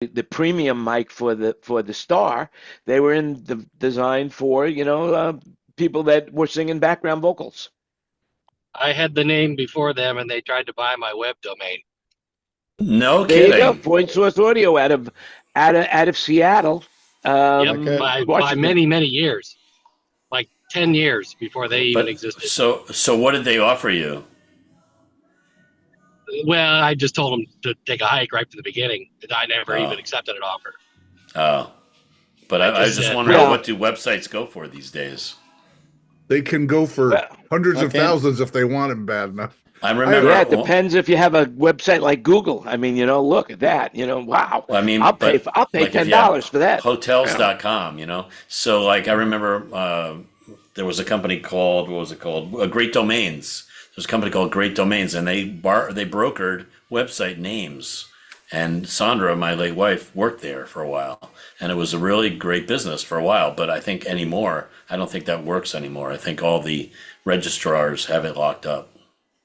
the premium mic for the Star. They were designed for people that were singing background vocals. I had the name before them, and they tried to buy my web domain. No There you go, kidding. Point Source Audio out of Seattle. Yep, by Washington. many years, like 10 years before they even But existed. so what did they offer you? Well, I just told them to take a hike right from the beginning. I never even accepted an offer. Oh, but I just was just said, wondering, well, what do websites go for these days? They can go for Well, hundreds of okay. thousands if they want them bad enough. I remember. yeah, it depends if you have a website like Google. I mean, look at that. Wow. I mean, I'll pay like if you $10 have for that. hotels.com. So like I remember there was a company called, what was it called? Great Domains. There's a company called Great Domains, and they brokered website names. And Sandra, my late wife, worked there for a while, and it was a really great business for a while. But I think I don't think that works anymore. I think all the registrars have it locked up.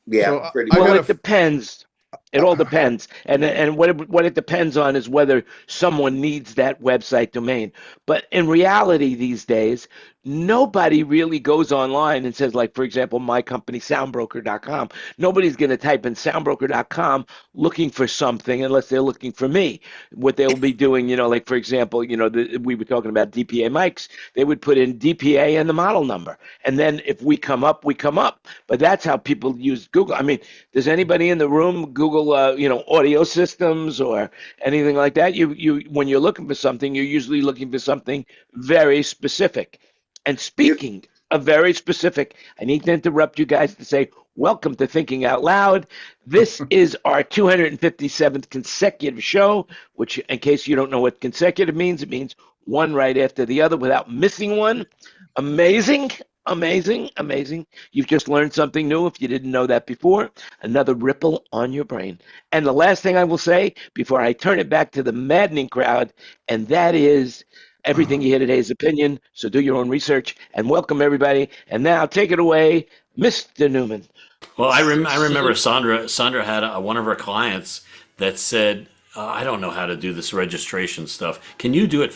Yeah, So pretty I much. Well, gotta- it depends. It all depends, and what it depends on is whether someone needs that website domain. But in reality, these days, nobody really goes online and says, like, for example, my company, SOUNDBROKER.com. Nobody's going to type in SOUNDBROKER.com looking for something unless they're looking for me. What they'll be doing, like, for example, we were talking about DPA mics. They would put in DPA and the model number, and then if we come up, we come up. But that's how people use Google. I mean, does anybody in the room Google, audio systems or anything like that? You when you're looking for something, you're usually looking for something very specific. And speaking of very specific, I need to interrupt you guys to say welcome to Thinking Out Loud. This is our 257th consecutive show, which, in case you don't know what consecutive means, it means one right after the other without missing one. Amazing. Amazing, amazing. You've just learned something new if you didn't know that before. Another ripple on your brain. And the last thing I will say before I turn it back to the maddening crowd, and that is everything you hear today is opinion, so do your own research. And welcome, everybody. And now take it away, Mr. Newman. Well, I remember Sandra had one of her clients that said, I don't know how to do this registration stuff. Can you do it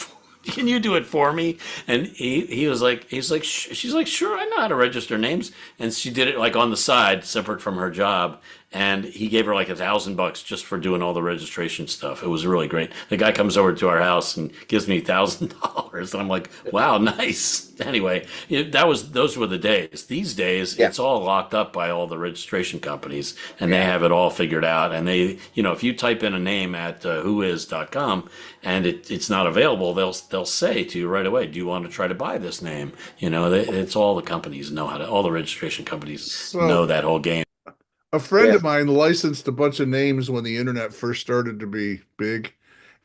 for me? And she's like, sure, I know how to register names. And she did it like on the side, separate from her job. And he gave her like $1,000 just for doing all the registration stuff. It was really great. The guy comes over to our house and gives me $1,000, and I'm like, wow, nice. Anyway, those were the days. These days, It's all locked up by all the registration companies, and they have it all figured out. And they, if you type in a name at whois.com and it's not available, they'll say to you right away, do you want to try to buy this name? It's all the companies know all the registration companies know that whole game. A friend of mine licensed a bunch of names when the internet first started to be big,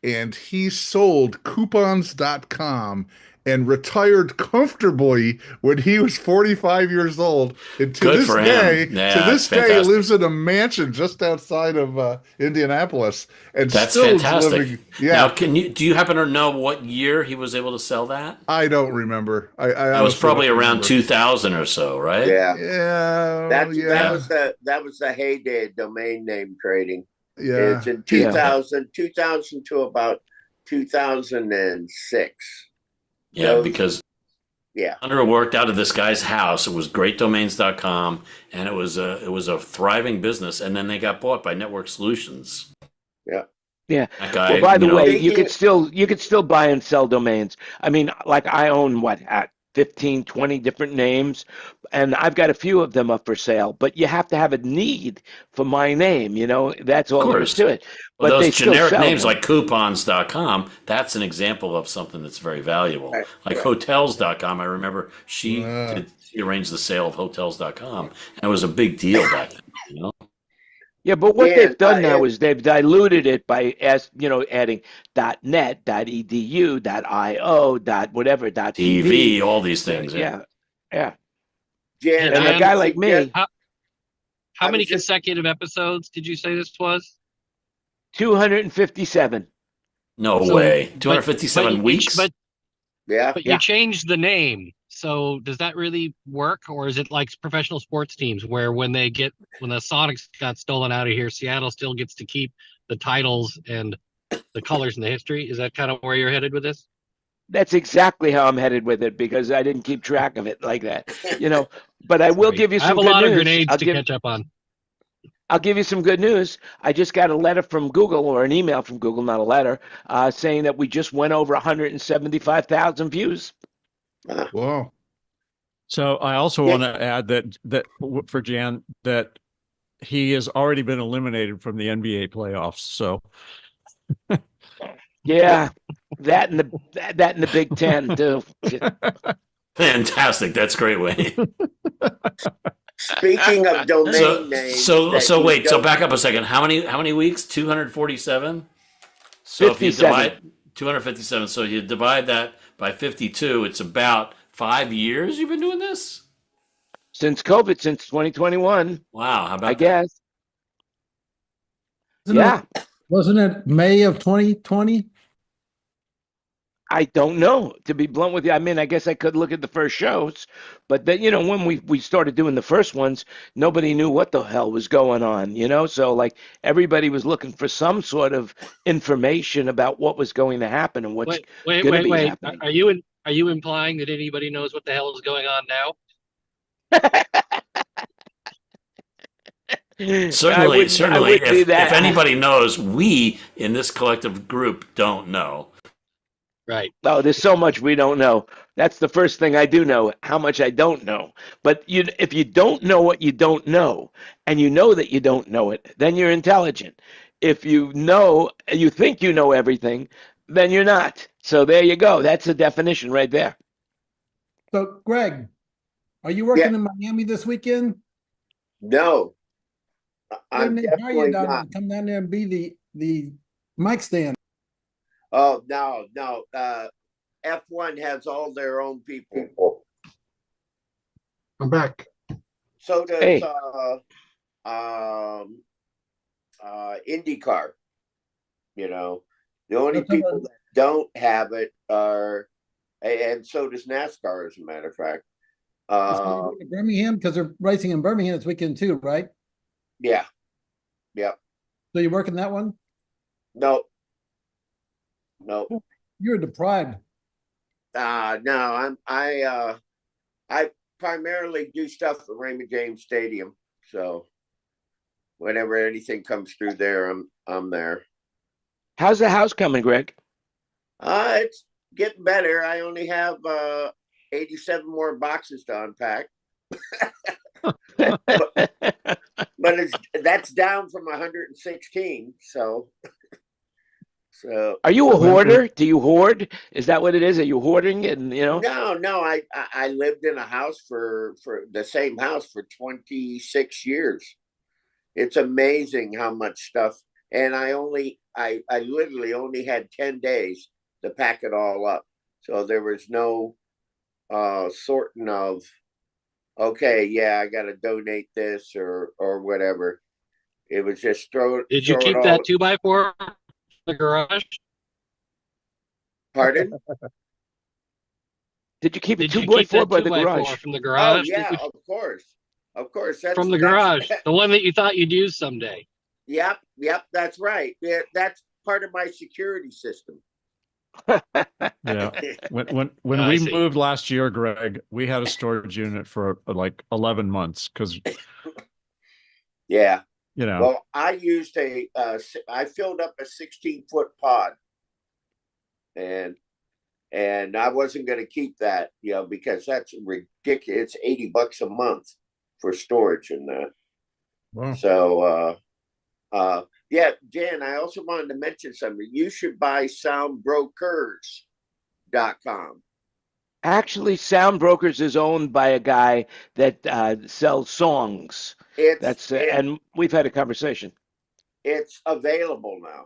and he sold coupons.com and retired comfortably when he was 45 years old. And to this day, lives in a mansion just outside of Indianapolis. And that's still fantastic. Living, yeah. Now, do you happen to know what year he was able to sell that? I don't remember. I was probably around 2000 or so, right? Yeah. Yeah. That was the heyday of domain name trading. Yeah. It's in 2000 to about 2006. Yeah, because Sandra worked out of this guy's house. It was greatdomains.com, and it was a thriving business. And then they got bought by Network Solutions. Yeah. Yeah. That guy, well, by the way, you could still buy and sell domains. I mean, like I own 15, 20 different names, and I've got a few of them up for sale, but you have to have a need for my name, that's all there is to it. But well, they those generic still names them. like coupons.com, that's an example of something that's very valuable. Right. Like hotels.com, I remember she arranged the sale of hotels.com, and it was a big deal back then, Yeah, but what they've done now is they've diluted it by adding .net, .edu, .io, whatever, TV, all these things. Yeah. Jan, and a guy like me. How many consecutive episodes did you say this was? 257. No way. 257 weeks? But But you changed the name. So does that really work? Or is it like professional sports teams where when the Sonics got stolen out of here, Seattle still gets to keep the titles and the colors and the history. Is that kind of where you're headed with this? That's exactly how I'm headed with it because I didn't keep track of it like that, you know. But I will Sorry. give you I have some a good lot of news. grenades to catch up on. I'll give you some good news. I just got a letter from Google, or an email from Google, not a letter, saying that we just went over 175,000 views. Wow. So I also Yeah. want to add that for Jan, that he has already been eliminated from the NBA playoffs. So Yeah, that and the Big Ten too. Fantastic. That's great, Wayne. Speaking of domain names, So wait. So back up a second. How many weeks? 247. So if you 57. divide 257, so you divide that by 52, it's about 5 years you've been doing this. Since COVID, since 2021, Wow. How about I that? guess. Wasn't it May of 2020? I don't know, to be blunt with you. I mean, I guess I could look at the first shows, but then, when we started doing the first ones, nobody knew what the hell was going on, So like everybody was looking for some sort of information about what was going to happen and what's Wait. going to be happening. Are you implying that anybody knows what the hell is going on now? Certainly. wouldn't do If that. anybody knows, we in this collective group don't know. Right. Oh, there's so much we don't know. That's the first thing I do know, how much I don't know. But if you don't know what you don't know, and you know that you don't know it, then you're intelligent. If you think you know everything, then you're not. So there you go. That's the definition right there. So, Greg, are you working in Miami this weekend? No, I'm Didn't they hire you definitely down not. to come down there and be the mic stand? Oh, no. F1 has all their own people. I'm back. So does Hey. IndyCar. The only That's people all. that don't have it are, and so does NASCAR, as a matter of fact. Birmingham, because they're racing in Birmingham this weekend too, right? Yeah. So you're working that one? No. You're deprived. No, I primarily do stuff at Raymond James Stadium. So whenever anything comes through there, I'm there. How's the house coming, Greg? It's getting better. I only have 87 more boxes to unpack. But that's down from 116. So Are you a hoarder? Do you hoard? Is that what it is? Are you hoarding? And No. I lived in a house for the same house for 26 years. It's amazing how much stuff. And I literally only had 10 days to pack it all up. So there was no sorting of, okay, yeah, I got to donate this or whatever. It was just throw. Did you throw keep it that all. 2x4 in the garage? Pardon? did you keep a Did you 2x4 keep that by the 2x4 garage? from the Oh garage? yeah, of course. That's From the garage, the one that you thought you'd use someday. Yep, that's right. Yeah, that's part of my security system. yeah, when I we see. moved last year, Greg, we had a storage unit for like 11 months because Yeah. you know. Well, I used I filled up a 16-foot pod, and I wasn't going to keep that, because that's ridiculous. It's $80 a month for storage in that. Wow. So, yeah, Jan, I also wanted to mention something. You should buy SOUNDBROKERS.com. Actually, SoundBrokers is owned by a guy that sells songs. And we've had a conversation. It's available now.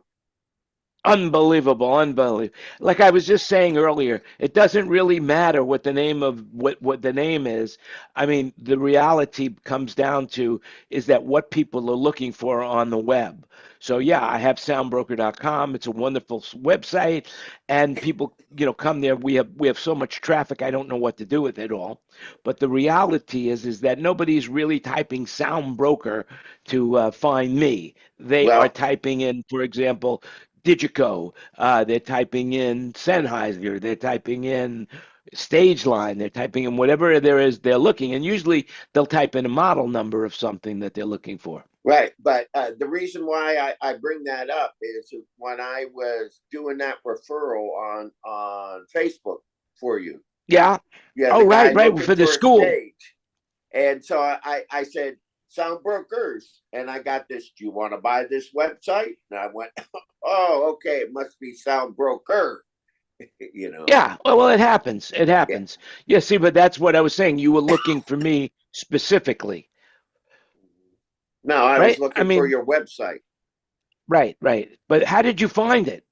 Unbelievable. Like I was just saying earlier, it doesn't really matter what the name of what the name is. I mean, the reality comes down to is that what people are looking for on the web. So yeah, I have soundbroker.com. It's a wonderful website, and people, come there. We have so much traffic. I don't know what to do with it all. But the reality is that nobody's really typing SoundBroker to find me. They are typing in, for example, Digico, they're typing in Sennheiser, they're typing in Stage Line, they're typing in whatever there is they're looking, and usually they'll type in a model number of something that they're looking for. Right, but the reason why I bring that up is when I was doing that referral on Facebook for you. Yeah. Yeah. Oh, right, for the school. Stage. And so I said, Sound Brokers, and I got this. Do you want to buy this website? And I went, oh, okay, it must be Sound Broker. You know. Yeah. Well, it happens. It happens. Yeah. See, but that's what I was saying. You were looking for me specifically. No, I was looking for your website. Right. But how did you find it?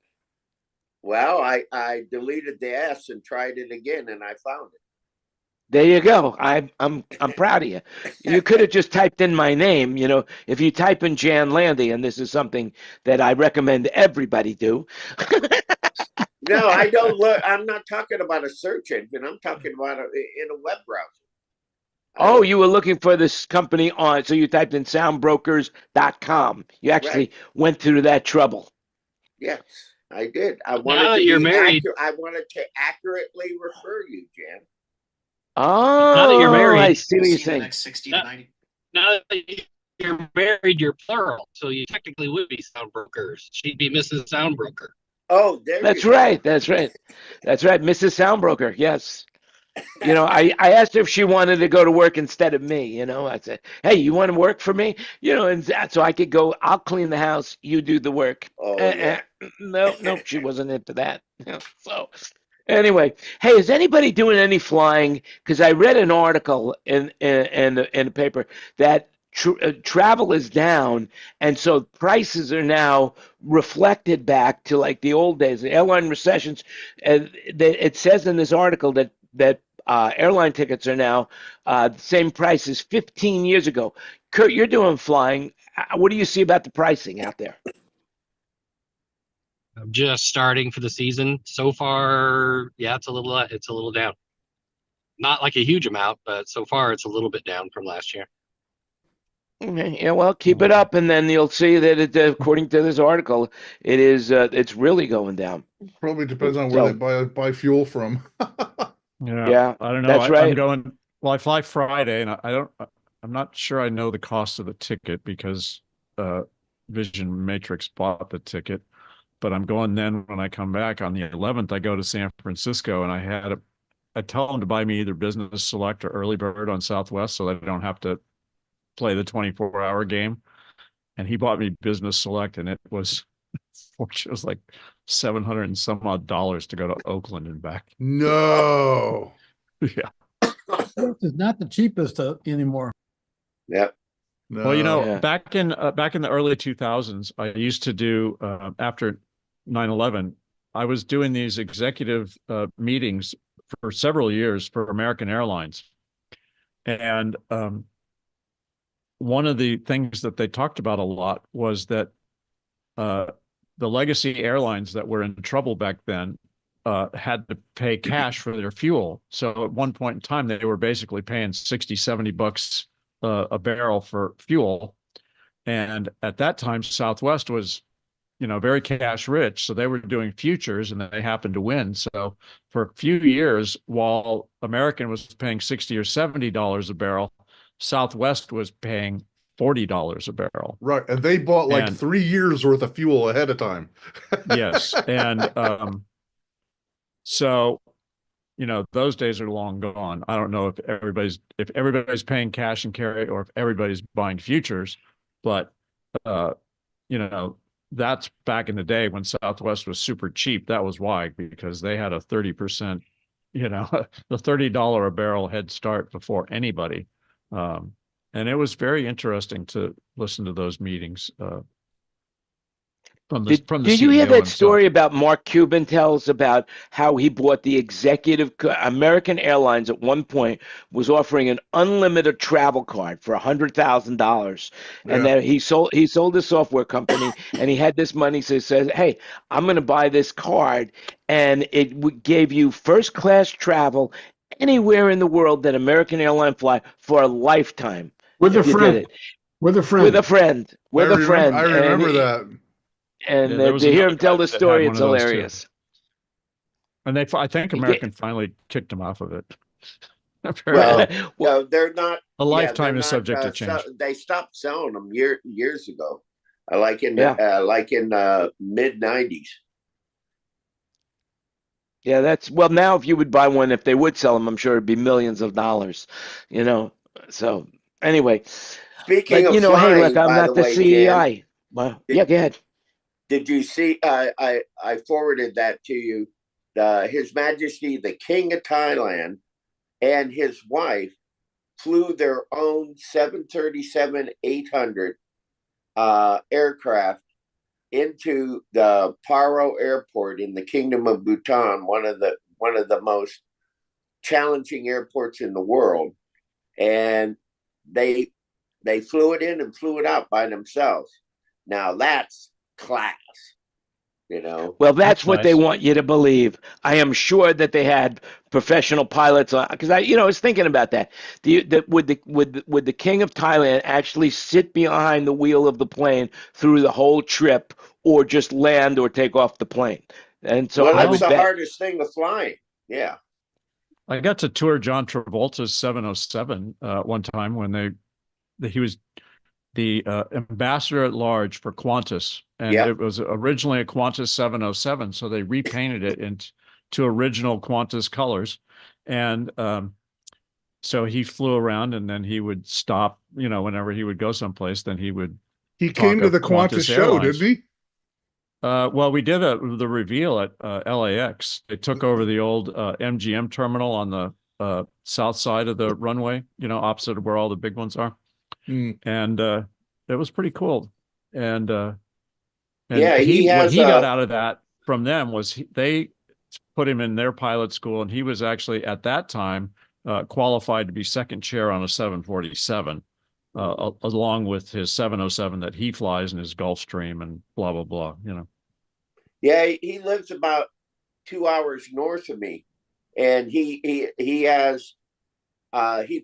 Well, I deleted the S and tried it again, and I found it. There you go. I'm proud of you. You could have just typed in my name. You know, if you type in Jan Landy, and this is something that I recommend everybody do. No, I don't look. I'm not talking about a search engine. I'm talking about in a web browser. Oh, you were looking for this company so you typed in soundbrokers.com. You actually went through that trouble. Yes, I did. I Now that you're married, I wanted to accurately refer you, Jan. Oh, now that you're married, I see what you're saying. Next 60 to 90. now that you're married, you're plural, so you technically would be Soundbrokers. She'd be Mrs. Soundbroker. Oh, That's right. Mrs. Soundbroker. Yes. You know, I asked her if she wanted to go to work instead of me. You know, I said, hey, you want to work for me? You know, and so I could go, I'll clean the house, you do the work. Oh, yeah. No, she wasn't into that. So anyway, hey, is anybody doing any flying? Because I read an article in the paper that travel is down, and so prices are now reflected back to like the old days, the airline recessions. It says in this article that airline tickets are now the same price as 15 years ago. Kurt, you're doing flying. What do you see about the pricing out there? I'm just starting for the season. So far, yeah, it's a little down. Not like a huge amount, but so far it's a little bit down from last year. Okay, yeah, well, keep it up, and then you'll see that according to this article, it's really going down. Probably depends on where they buy fuel from. Yeah, I don't know. That's right. I'm going. Well, I fly Friday, and I'm not sure I know the cost of the ticket because Vision Matrix bought the ticket. But I'm going then when I come back on the 11th. I go to San Francisco, and I tell them to buy me either Business Select or Early Bird on Southwest, so that I don't have to play the 24-hour game. And he bought me Business Select, and it was like $700 and some odd to go to Oakland and back. No. Yeah. It's not the cheapest anymore. Yep. No. Well, you know, back in the early 2000s, I used to do after 9/11, I was doing these executive meetings for several years for American Airlines, and one of the things that they talked about a lot was that the legacy airlines that were in trouble back then had to pay cash for their fuel. So at one point in time, they were basically paying $60-$70 a barrel for fuel. And at that time, Southwest was, very cash rich. So they were doing futures and they happened to win. So for a few years, while American was paying $60 or $70 a barrel, Southwest was paying $40 a barrel. Right. And they bought 3 years worth of fuel ahead of time. Yes. And so, those days are long gone. I don't know if everybody's paying cash and carry or if everybody's buying futures, but that's back in the day when Southwest was super cheap. That was why, because they had a 30%, the $30 a barrel head start before anybody. And it was very interesting to listen to those meetings. Did you hear that story about Mark Cuban tells about how he bought the executive American Airlines at one point was offering an unlimited travel card for $100,000, and then he sold the software company, and he had this money. So he says, "Hey, I'm going to buy this card, and it gave you first class travel anywhere in the world that American Airline fly for a lifetime with a friend." With a friend. I remember that. And there was to hear another him tell guy the that had story, one it's of those too. hilarious. And I think Yeah. American finally kicked him off of it. Well, Well, no, they're not. A Yeah, lifetime they're is not. subject to change. They stopped selling them years ago. Yeah. Like in mid '90s. yeah, well now if you would buy one, if they would sell them, I'm sure it'd be millions of dollars, you know. So anyway, Speaking but of hey, look, flying, I'm by not the the way, Jan, CEI. Well, did, yeah, go ahead. did you see? I forwarded that to you. His Majesty the King of Thailand and his wife flew their own 737-800 aircraft into the Paro Airport in the Kingdom of Bhutan, one of the most challenging airports in the world, and they flew it in and flew it out by themselves. Now that's class, you know. Well, that's what they nice. want you to believe. I am sure that they had professional pilots on, because I was thinking about that. Would the King of Thailand actually sit behind the wheel of the plane through the whole trip, or just land or take off the plane? And so Well, I that's would the bet. hardest thing of flying. Yeah. I got to tour John Travolta's 707 one time when he was the ambassador at large for Qantas, and Yep. it was originally a Qantas 707, so they repainted it into original Qantas colors, and so he flew around, and then he would stop, whenever he would go someplace, then he would. He came to the Qantas show, didn't he? Well, we did the reveal at LAX. They took over the old MGM terminal on the south side of the runway, opposite of where all the big ones are. And it was pretty cool. And Yeah, what he got out of that from them was they put him in their pilot school, and he was actually at that time qualified to be second chair on a 747, along with his 707 that he flies in his Gulfstream and blah blah blah. Yeah, he lives about 2 hours north of me, and he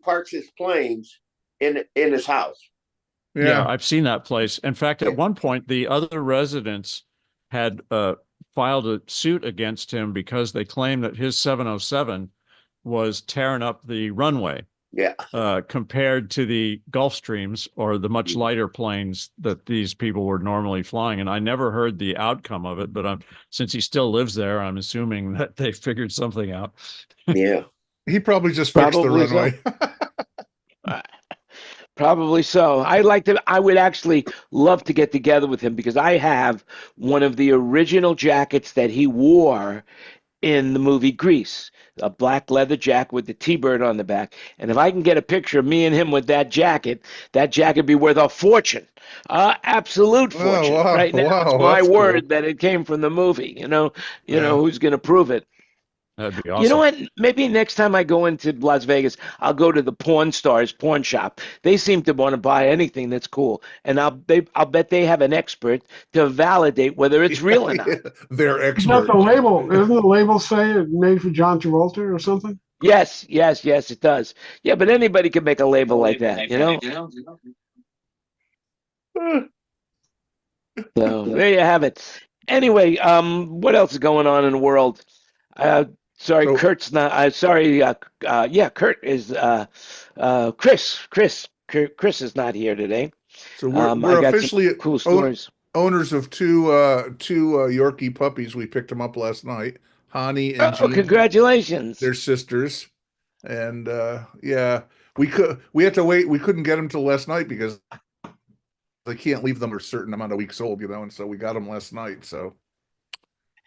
parks his planes in his house. Yeah, I've seen that place. In fact, at one point, the other residents had filed a suit against him because they claimed that his 707 was tearing up the runway. Yeah. Compared to the Gulfstreams or the much lighter planes that these people were normally flying. And I never heard the outcome of it, but since he still lives there, I'm assuming that they figured something out. Yeah. He probably just fixed the runway. Probably so. I would actually love to get together with him, because I have one of the original jackets that he wore in the movie Grease, a black leather jacket with the T-bird on the back. And if I can get a picture of me and him with that jacket would be worth a fortune, absolute fortune. Wow, right now, wow, it's my that's word cool. that it came from the movie. Who's going to prove it? That'd be awesome. You know what? Maybe next time I go into Las Vegas, I'll go to the Pawn Stars pawn shop. They seem to want to buy anything that's cool, and I'll bet they have an expert to validate whether it's real or not. They're It's not expert. the label. Doesn't the label say it made for John Travolta or something? Yes, it does. Yeah, but anybody can make a label like that, So there you have it. Anyway, what else is going on in the world? Sorry, So- Kurt's not. Sorry, Kurt is. Chris is not here today. So I we're got some officially cool stories. owners of two Yorkie puppies. We picked them up last night. Hani and Oh, Gina. congratulations! They're sisters, and we had to wait. We couldn't get them till last night because they can't leave them a certain amount of weeks old, and so we got them last night. So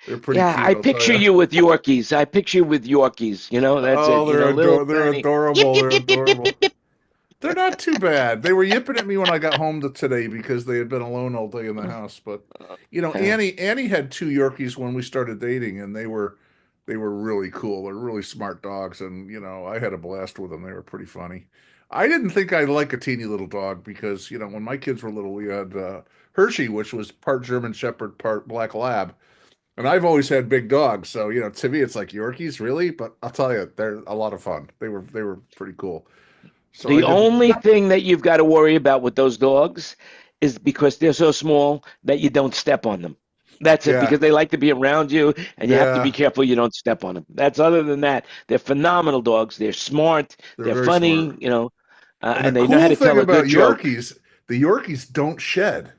they're pretty cute. I picture you with Yorkies. I picture you with Yorkies. That's it. They're Little they're tiny- adorable. Yip, They're yip, yip, yip, adorable. yip, yip. They're not too bad. They were yipping at me when I got home today because they had been alone all day in the house. But Annie had two Yorkies when we started dating, and they were really cool. They're really smart dogs, and I had a blast with them. They were pretty funny. I didn't think I'd like a teeny little dog because when my kids were little, we had Hershey, which was part German Shepherd, part Black Lab. And I've always had big dogs, so to me it's like Yorkies, really. But I'll tell you, they're a lot of fun. They were pretty cool. So The only thing that you've got to worry about with those dogs is because they're so small that you don't step on them. That's it, Yeah. because they like to be around you, and you have to be Yeah. careful you don't step on them. That's other than that, they're phenomenal dogs. They're smart. They're They're very smart. funny. You know, And the and they know how cool to thing tell a about good joke. The Yorkies don't shed.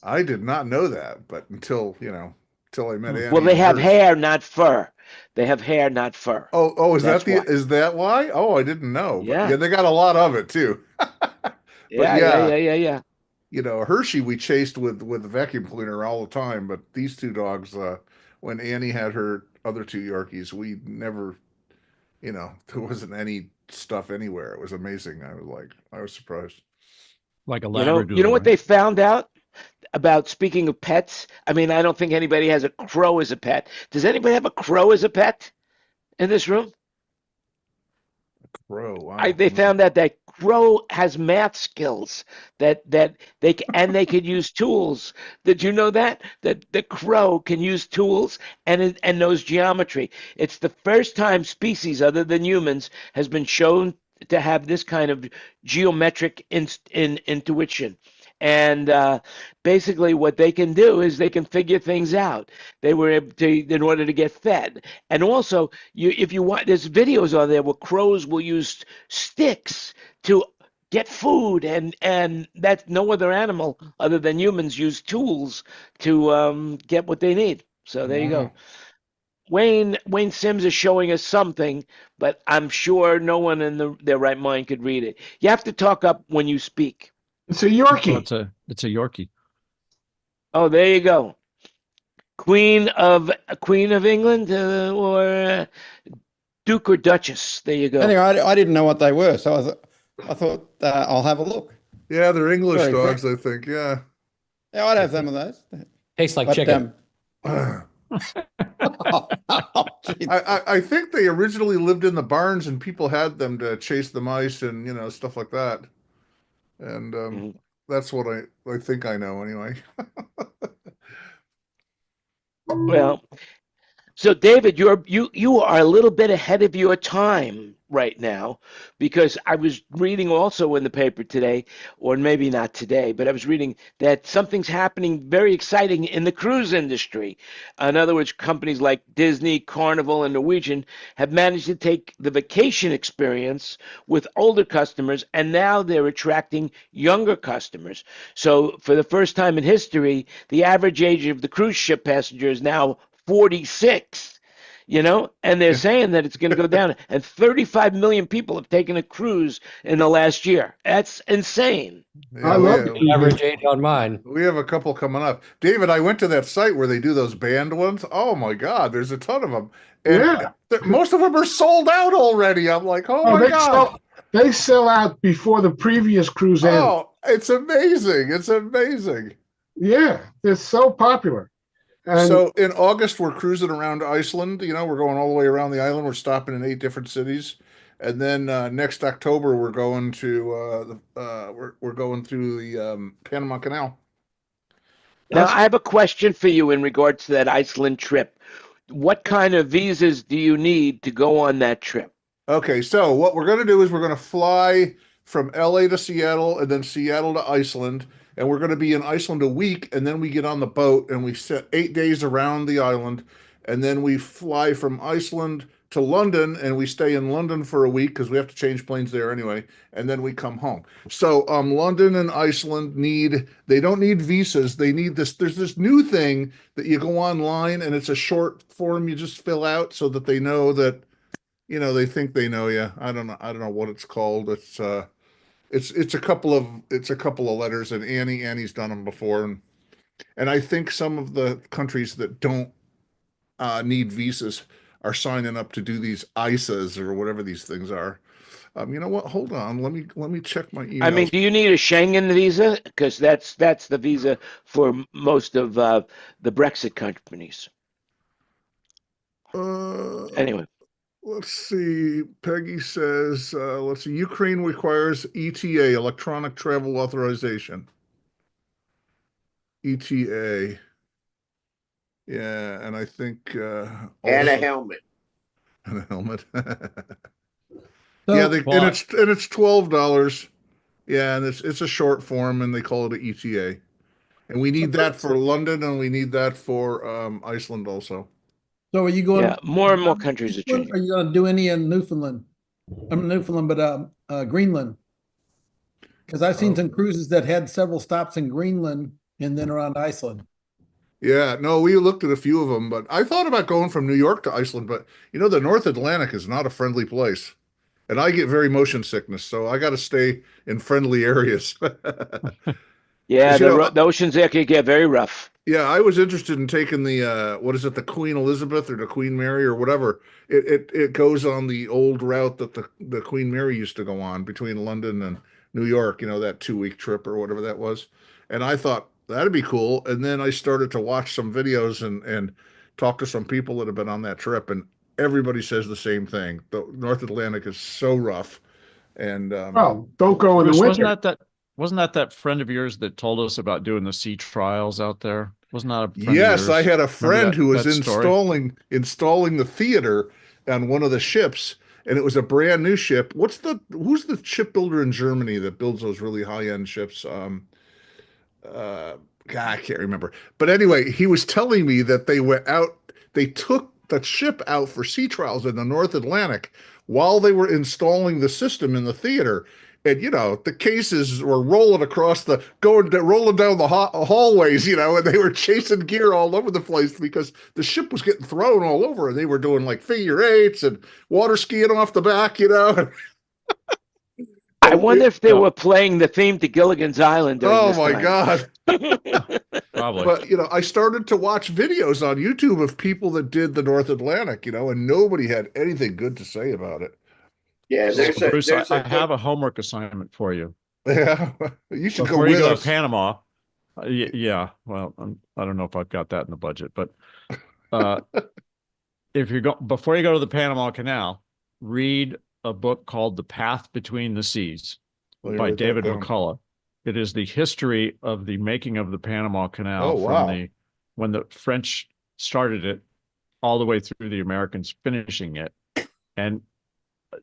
I did not know that, but until I met Well, Annie they and have hers. hair, not fur. They have hair, not fur. Oh, That's why. is that why? Oh, I didn't know. But Yeah, yeah, they got a lot of it too. But yeah, yeah. Hershey we chased with the vacuum cleaner all the time, but these two dogs, when Annie had her other two Yorkies, we never, there wasn't any stuff anywhere. It was amazing. I was surprised. Like a You know labradoodle, what right? they found out about, speaking of pets? I mean, I don't think anybody has a crow as a pet. Does anybody have a crow as a pet in this room? Bro, wow. They found out that crow has math skills, that they could use tools. Did you know that the crow can use tools and knows geometry? It's the first time species other than humans has been shown to have this kind of geometric intuition. And basically, what they can do is they can figure things out. They were able to, in order to get fed. And also, if you want, there's videos on there where crows will use sticks to get food, and that no other animal other than humans use tools to get what they need. So there you go. Wow. Wayne Sims is showing us something, but I'm sure no one in their right mind could read it. You have to talk up when you speak. It's a Well, Yorkie. it's a Yorkie. Oh, there you go. Queen of England, or Duke or Duchess. There you go. Anyway, I didn't know what they were, so I thought I'll have a look. Yeah, they're English Very dogs, cool. I think. Yeah. Yeah, I'd have some of those. Tastes like But chicken. Gee. I think they originally lived in the barns and people had them to chase the mice and stuff like that. And Mhm. that's what I think I know anyway. Well, so David, you are a little bit ahead of your time right now, because I was reading also in the paper today, or maybe not today, but I was reading that something's happening very exciting in the cruise industry. In other words, companies like Disney, Carnival, and Norwegian have managed to take the vacation experience with older customers, and now they're attracting younger customers. So for the first time in history, the average age of the cruise ship passenger is now 46, and they're saying that it's going to go down. And 35 million people have taken a cruise in the last year. That's insane. Yeah, I love it. The average age on mine. we have a couple coming up. David, I went to that site where they do those band ones. Oh my God, there's a ton of them. And Yeah. most of them are sold out already. I'm like, oh my God. They sell out before the previous cruise ends. Oh, it's amazing. It's amazing. Yeah, they're so popular. And So in August, we're cruising around Iceland. We're going all the way around the island. We're stopping in 8 different cities, and then next October we're going to we're going through the Panama Canal. Now, that's I have a question for you in regards to that Iceland trip. What kind of visas do you need to go on that trip? Okay, so what we're going to do is we're going to fly from LA to Seattle and then Seattle to Iceland, and we're going to be in Iceland a week, and then we get on the boat and we set 8 days around the island, and then we fly from Iceland to London and we stay in London for a week because we have to change planes there anyway, and then we come home. So London and Iceland they don't need visas. They need this. There's this new thing that you go online and it's a short form you just fill out so that they know that they think they know you. I don't know what it's called. It's a couple of letters, and Annie's done them before, and I think some of the countries that don't need visas are signing up to do these ISAs or whatever these things are. You know what? Hold on. Let me check my emails. I mean, do you need a Schengen visa? Because that's the visa for most of the Brexit companies. Anyway. Let's see. Peggy says, let's see. Ukraine requires ETA, electronic travel authorization. ETA. Yeah, and I think And a helmet. and a helmet. So, Yeah, Well, it's $12. Yeah, and it's a short form, and they call it an ETA. And we need that for London, and we need that for Iceland also. So are you going? Yeah, more and more countries are Iceland, changing. or are you going to do any in Newfoundland? Newfoundland, but Greenland. Because I've seen some cruises that had several stops in Greenland and then around Iceland. Yeah, no, we looked at a few of them, but I thought about going from New York to Iceland, but the North Atlantic is not a friendly place. And I get very motion sickness, so I got to stay in friendly areas. Yeah, 'Cause, the oceans there can get very rough. yeah, I was interested in taking the what is it, the Queen Elizabeth or the Queen Mary or whatever. It goes on the old route that the Queen Mary used to go on between London and New York, that 2-week trip or whatever that was. And I thought that'd be cool. And then I started to watch some videos and talk to some people that have been on that trip, and everybody says the same thing. The North Atlantic is so rough. And Well, don't go in the Bruce, winter. wasn't that friend of yours that told us about doing the sea trials out there? Wasn't that a friend of yes, yours? I had a friend who was that story? installing the theater on one of the ships, and it was a brand new ship. Who's the shipbuilder in Germany that builds those really high-end ships? God, I can't remember. But anyway, he was telling me that they took the ship out for sea trials in the North Atlantic while they were installing the system in the theater. And the cases were rolling rolling down the hallways, and they were chasing gear all over the place because the ship was getting thrown all over, and they were doing like figure eights and water skiing off the back. I wonder if they were playing the theme to Gilligan's Island during Oh this my time. God. Probably. But I started to watch videos on YouTube of people that did the North Atlantic, and nobody had anything good to say about it. Yeah, Bruce, I have a homework assignment for you. Yeah, you should Before go you with go us. to Panama. Yeah, well, I don't know if I've got that in the budget, but before you go to the Panama Canal, read a book called The Path Between the Seas by David McCullough. It is the history of the making of the Panama Canal when the French started it all the way through the Americans finishing it. And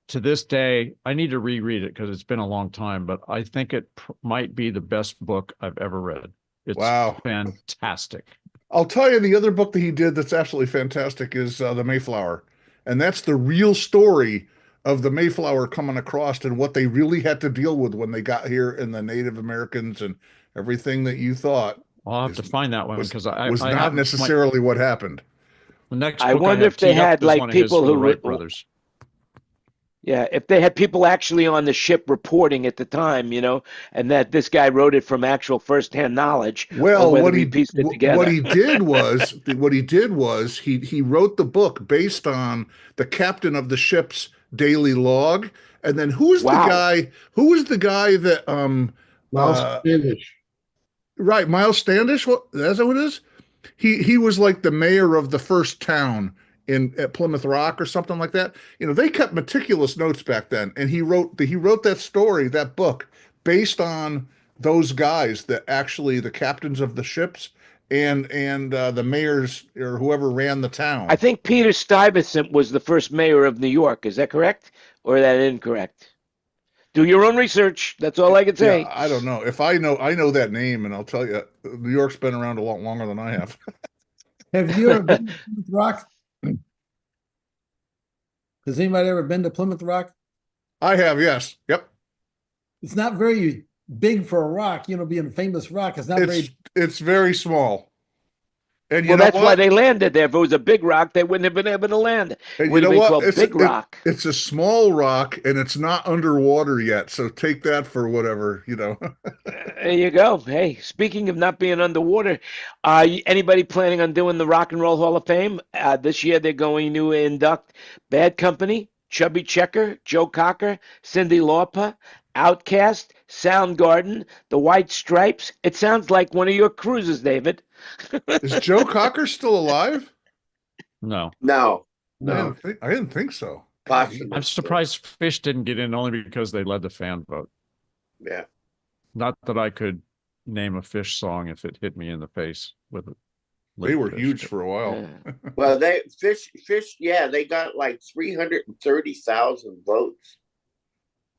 to this day, I need to reread it because it's been a long time, but I think it might be the best book I've ever read. It's fantastic. I'll tell you the other book that he did that's absolutely fantastic is The Mayflower. And that's the real story of the Mayflower coming across and what they really had to deal with when they got here, and the Native Americans and everything that you thought. I'll have to find that one because I was not necessarily what happened. The next I book wonder if they had like people who Wright brothers. Yeah, if they had people actually on the ship reporting at the time, and that this guy wrote it from actual firsthand knowledge. Well, what he pieced it together. What he did was he wrote the book based on the captain of the ship's daily log, and then who was the guy that Miles Standish. Right, Miles Standish. That's what it is. He was like the mayor of the first town at Plymouth Rock or something like that. They kept meticulous notes back then, and he wrote that book based on those guys that actually the captains of the ships and the mayors or whoever ran the town. I think Peter Stuyvesant was the first mayor of New York. Is that correct, or is that incorrect? Do your own research. That's all I can say. Yeah, I don't know. If I know that name, and I'll tell you, New York's been around a lot longer than I have. Have you ever been to Plymouth Rock? Has anybody ever been to Plymouth Rock? I have, yes. Yep. It's not very big for a rock, being a famous rock. It's very small. And that's why they landed there. If it was a big rock, they wouldn't have been able to land. And you know what? It's big rock. It's a small rock, and it's not underwater yet. So take that for whatever, There you go. Hey, speaking of not being underwater, anybody planning on doing the Rock and Roll Hall of Fame? This year they're going to induct Bad Company, Chubby Checker, Joe Cocker, Cyndi Lauper, Outkast, Soundgarden, The White Stripes. It sounds like one of your cruises, David. Is Joe Cocker still alive? No. I didn't think so. I'm surprised Fish didn't get in only because they led the fan vote. Yeah. Not that I could name a Fish song if it hit me in the face with it. They were huge for a while. Well, Fish, yeah, they got like 330,000 votes.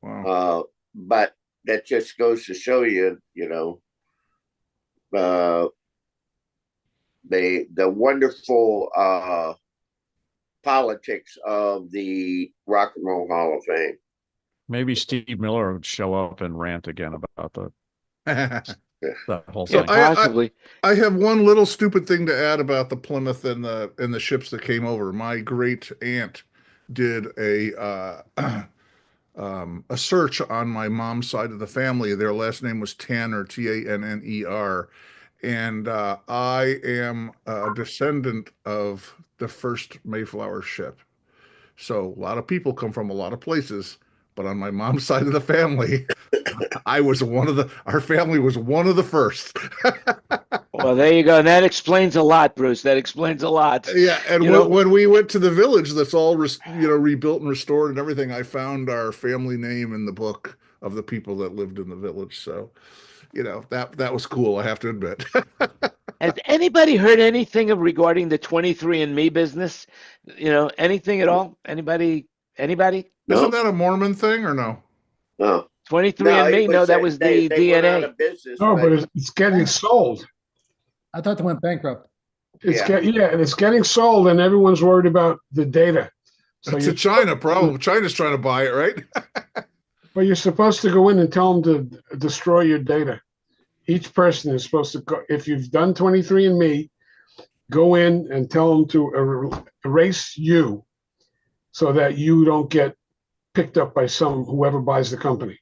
Wow. But that just goes to show you, the wonderful politics of the Rock and Roll Hall of Fame. Maybe Steve Miller would show up and rant again about that whole Yeah, thing. possibly. I have one little stupid thing to add about the Plymouth and the ships that came over. My great aunt did a search on my mom's side of the family. Their last name was Tanner, Tanner, and I am a descendant of the first Mayflower ship. So a lot of people come from a lot of places, but on my mom's side of the family, our family was one of the first. Well, there you go. And that explains a lot, Bruce. That explains a lot. Yeah, and You know, when we went to the village that's all rebuilt and restored and everything, I found our family name in the book of the people that lived in the village. So, that was cool, I have to admit. has anybody heard anything regarding the 23andMe business? Anything at all? Anybody? Isn't that a Mormon thing or no? No. 23andMe? No, that was the they went out DNA. of business. No, but it's getting sold. I thought they went bankrupt. It's getting sold, and everyone's worried about the data. So To China, probably. China's trying to buy it, right? But you're supposed to go in and tell them to destroy your data. Each person is supposed to go. If you've done 23andMe, go in and tell them to erase you, so that you don't get picked up by whoever buys the company.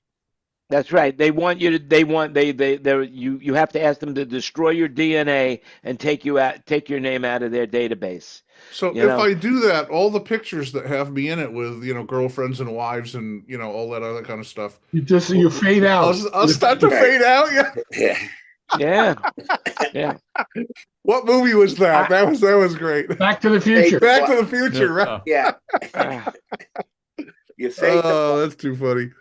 That's right. They want you to. You have to ask them to destroy your DNA and take your name out of their database. So if I do that, all the pictures that have me in it with, girlfriends and wives and, all that other kind of stuff. You fade out. I'll start to fade out. Yeah. Yeah. What movie was that? That was great. Back to the Future. Back to the Future, right? Yeah. You fade that's too funny.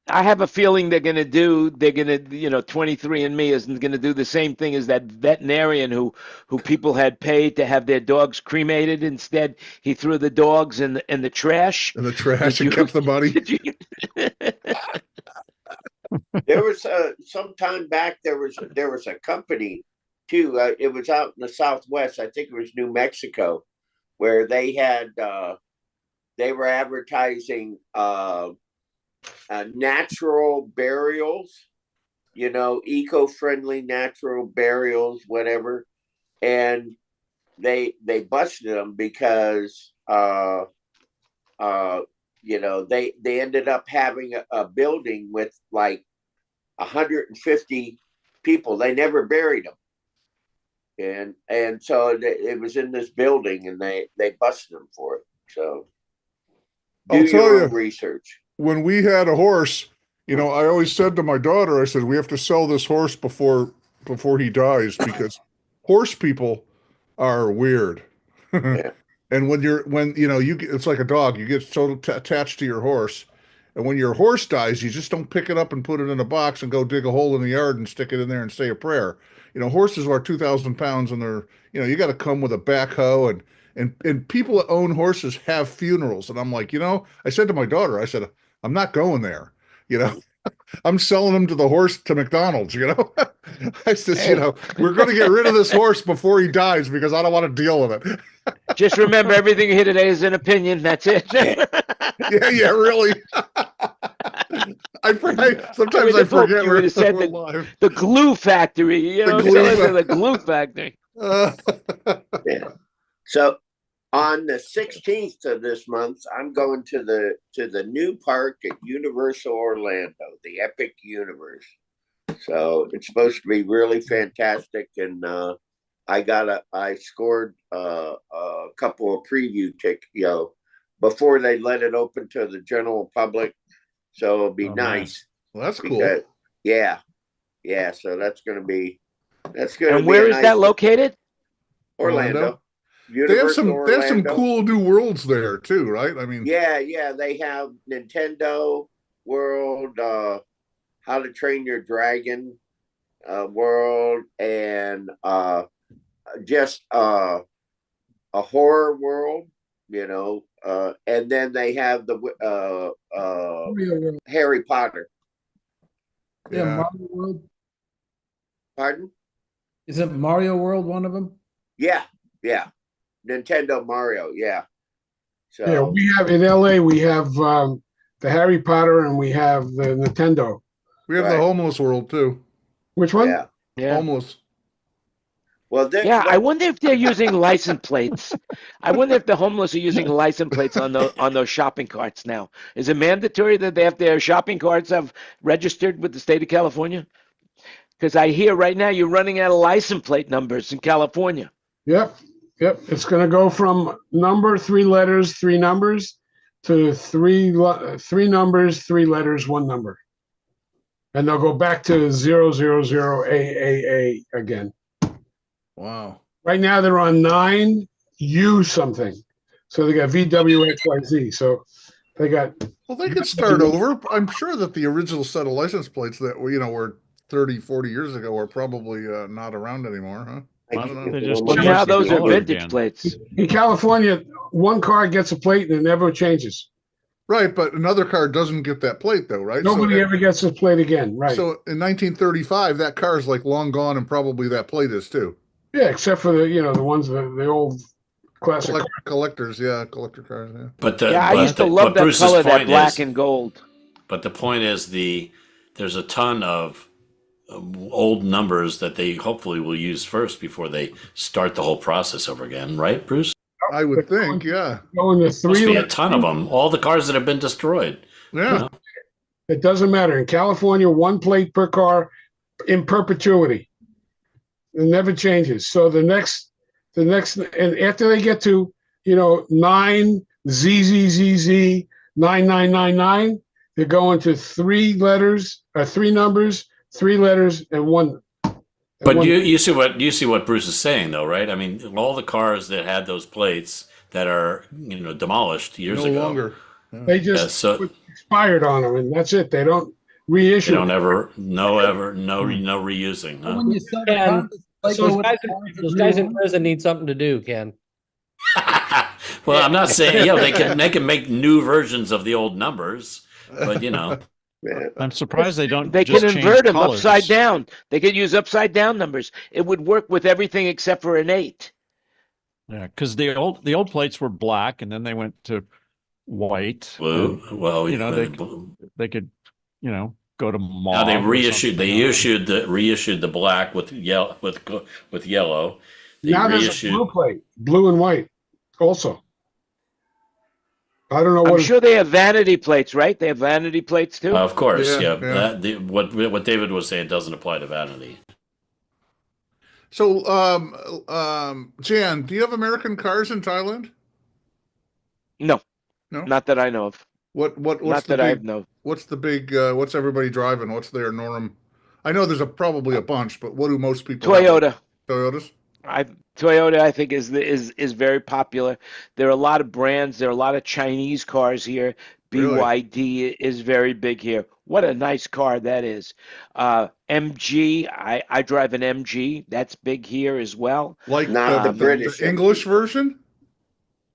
I have a feeling 23andMe isn't going to do the same thing as that veterinarian who people had paid to have their dogs cremated. Instead, he threw the dogs in the trash. In the trash and kept the money. There was some time back. There was a company too. It was out in the Southwest. I think it was New Mexico, where they were advertising natural burials, eco-friendly natural burials, whatever. And they busted them because they ended up having a building with like 150 people. They never buried them, and so it was in this building, and they busted them for it. So do your own research. When we had a horse, I always said to my daughter, I said, we have to sell this horse before he dies, because horse people are weird. Yeah. And it's like a dog, you get so attached to your horse. And when your horse dies, you just don't pick it up and put it in a box and go dig a hole in the yard and stick it in there and say a prayer. Horses are 2,000 pounds, and they're, you got to come with a backhoe, and people that own horses have funerals. And I'm like, I said to my daughter, I said, I'm not going there. I'm selling them to McDonald's, I said, we're going to get rid of this horse before he dies, because I don't want to deal with it. Just remember, everything here today is an opinion. That's it. Yeah, really. Sometimes I forget we're live. The glue factory, the glue factory. Yeah. So on the 16th of this month, I'm going to the new park at Universal Orlando, the Epic Universe. So it's supposed to be really fantastic, and I scored a couple of preview tickets, before they let it open to the general public. So it'll be nice. Well, that's cool. Yeah. So that's going to be. And where is that located? Orlando. They have some cool new worlds there too, right? I mean, yeah. They have Nintendo World, How to Train Your Dragon world, and just a horror world, and then they have the Harry Potter. Yeah, Marvel World. Pardon? Isn't Mario World one of them? Yeah, yeah. Nintendo Mario, yeah. So Yeah, we have in LA, we have the Harry Potter and we have the Nintendo. We have the Right. homeless world too. Which one? yeah. Yeah. Homeless. Well, Yeah, I wonder if they're using license plates. I wonder if the homeless are using license plates on those shopping carts now. Is it mandatory that they have their shopping carts have registered with the state of California? Because I hear right now you're running out of license plate numbers in California. Yep, yep. It's going to go from number, 3 letters, 3 numbers, to 3 numbers, 3 letters, 1 number, and they'll go back to 000AAA again. Wow. Right now they're on 9U something, so they got VWXYZ. So they got. Well, they could start over. I'm sure that the original set of license plates that were 30, 40 years ago are probably not around anymore, huh? I don't know. They just Well, changed now the those are color vintage again. plates. In California, one car gets a plate and it never changes. Right, but another car doesn't get that plate though, right? Nobody ever gets a plate again, right? So in 1935, that car is like long gone, and probably that plate is too. Yeah, except for the ones the old classic. Collectors, yeah, collector cars, yeah. But I used to love that Bruce's color, that point black is, and gold. But the point is, there's a ton of old numbers that they hopefully will use first before they start the whole process over again, right, Bruce? I would think, yeah. Going to Must 3 be a ton of them. All the cars that have been destroyed. Yeah. It doesn't matter. In California, 1 plate per car in perpetuity. It never changes. So the next, and after they get to, 9 ZZZZ 9999, they're going to 3 letters, 3 numbers, 3 letters, and 1. But you see what Bruce is saying, though, right? I mean, all the cars that had those plates that are demolished years ago. No longer. Yeah. They just expired on them, and that's it. They don't reissue. They don't no reusing. Huh? When you sell the Ken, car, it's those like those guys in prison need something to do, Ken. Well, I'm not saying they can make new versions of the old numbers, but I'm surprised they don't. They just can change invert them colors. upside down. They could use upside down numbers. It would work with everything except for an 8. Yeah, because the old plates were black, and then they went to white. blue. Well, They could, go to mauve. now they or reissued. something They else. reissued the black with yellow. With yellow. They Now there's a reissued. blue plate, blue and white, also. I don't know I'm what. sure they have vanity plates, right? They have vanity plates too. Of course, Yeah, yeah. yeah. What David was saying doesn't apply to vanity. So, Jan, do you have American cars in Thailand? No, No. not that I know of. What's Not the that I big, know. what's the big, what's everybody driving? What's their norm? I know there's probably a bunch, but what do most people have? Toyota. Toyotas? Toyota, I think, is very popular. There are a lot of brands. There are a lot of Chinese cars here. Really? BYD is very big here. What a nice car that is. MG, I drive an MG. That's big here as well. Like Not the British English version?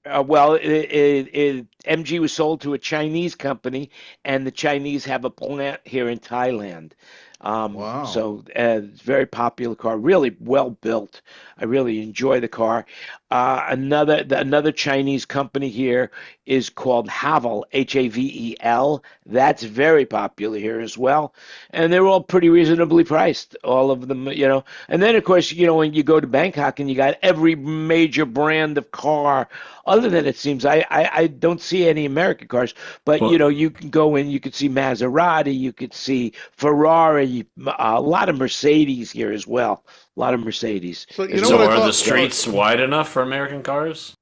Well, MG was sold to a Chinese company, and the Chinese have a plant here in Thailand. Wow. So it's a very popular car, really well built. I really enjoy the car. Another Chinese company here is called Havel, Havel. That's very popular here as well, and they're all pretty reasonably priced. All of them, And then of course, when you go to Bangkok and you got every major brand of car. Other than it seems, I don't see any American cars, but you can go in, you could see Maserati, you could see Ferrari, a lot of Mercedes here as well. A lot of Mercedes. So So are the streets wide enough for American cars?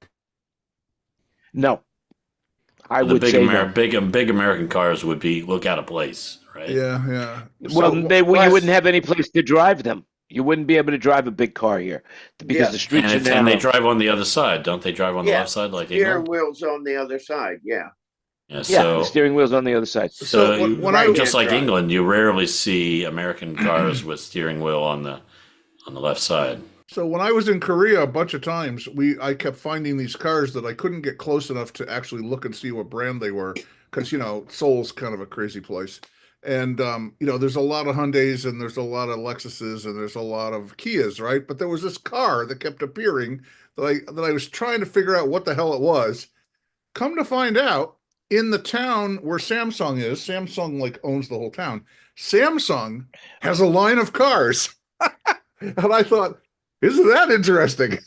No, I The would big say no. big American cars would look out of place, right? Yeah, yeah. Well, So, you wouldn't have any place to drive them. You wouldn't be able to drive a big car here because Yeah. the streets are And narrow. they drive on the other side, don't they? Drive on the Yeah. left side like steering England? wheel's on the other side. Yeah. Yeah. Yeah, So the steering wheel's on the other side. So when I- just like Right-hand England, you rarely see American cars with steering wheel on the left side. So when I was in Korea a bunch of times, I kept finding these cars that I couldn't get close enough to actually look and see what brand they were, because Seoul's kind of a crazy place. And there's a lot of Hyundais and there's a lot of Lexuses and there's a lot of Kias, right? But there was this car that kept appearing that I was trying to figure out what the hell it was. Come to find out, in the town where Samsung is, Samsung like owns the whole town. Samsung has a line of cars. And I thought, isn't that interesting?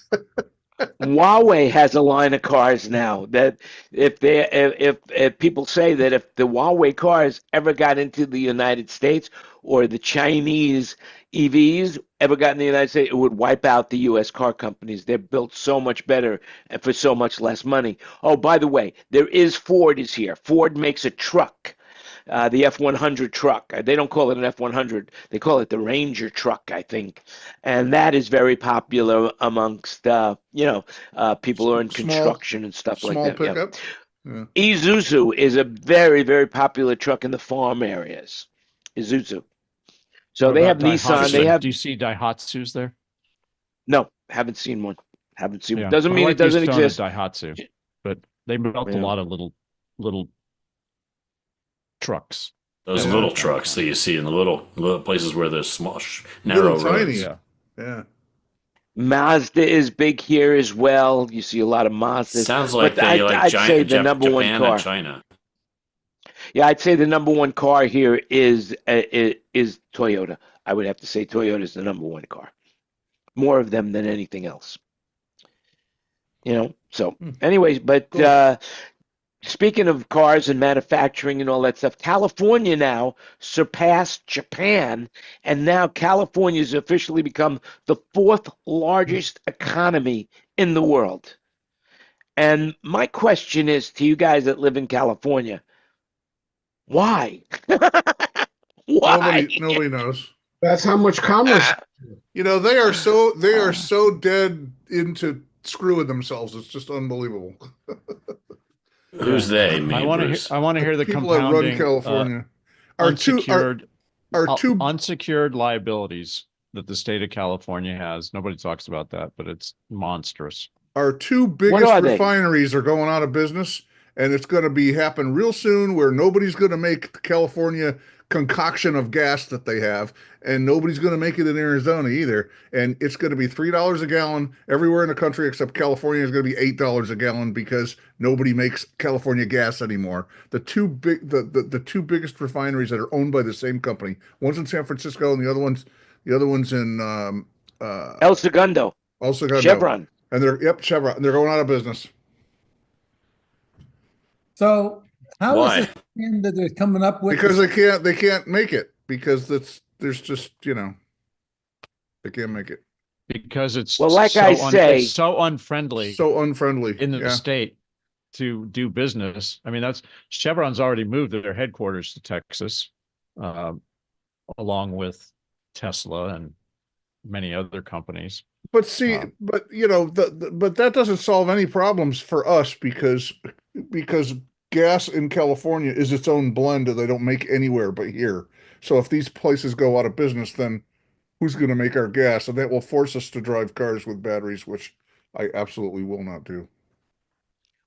Huawei has a line of cars now that if people say that if the Huawei cars ever got into the United States or the Chinese EVs ever got in the United States, it would wipe out the U.S. car companies. They're built so much better and for so much less money. Oh, by the way, Ford is here. Ford makes a truck. The F-100 truck. They don't call it an F-100. They call it the Ranger truck, I think. And that is very popular amongst, people who are in construction and stuff like that. Small pickup. Yeah. Isuzu is a very, very popular truck in the farm areas. Isuzu. So What they have about Nissan. Daihatsu? They have. Do you see Daihatsus there? No, haven't seen one. Haven't seen Yeah. one. Doesn't My mean wife it doesn't used to own a exist. Daihatsu, but they built a Yeah. lot of little trucks. Those Yeah. little trucks that you see in the little places where there's small, narrow Little tiny. roads. Yeah. Mazda is big here as well. You see a lot of Mazdas. Sounds like But they like I'd say the number one Japan car. and China. Yeah, I'd say the number one car here is Toyota. I would have to say Toyota is the number one car. More of them than anything else. So anyways, but Cool. speaking of cars and manufacturing and all that stuff, California now surpassed Japan, and now California has officially become the fourth largest economy in the world. And my question is to you guys that live in California, why? Why? Nobody knows. That's how much commerce. They are so dead into screwing themselves. It's just unbelievable. Who's they? Me I and want to Bruce. hear. I want to hear the People that run compounding California unsecured liabilities that the state of California has. Nobody talks about that, but it's monstrous. our two What biggest are they? refineries are going out of business, and it's going to happen real soon where nobody's going to make the California concoction of gas that they have, and nobody's going to make it in Arizona either. And it's going to be $3 a gallon everywhere in the country except California is going to be $8 a gallon because nobody makes California gas anymore. The two biggest refineries that are owned by the same company. One's in San Francisco, and the other one's in El Segundo, Chevron. And Chevron. And they're going out of business. So how Why? is this plan that they're coming up with? Because they can't make it because there's just they can't make it. Because it's it's so unfriendly in the state to do business. I mean, Chevron's already moved their headquarters to Texas, along with Tesla and many other companies. But but that doesn't solve any problems for us because gas in California is its own blend that they don't make anywhere but here. So if these places go out of business, then who's going to make our gas? And that will force us to drive cars with batteries, which I absolutely will not do.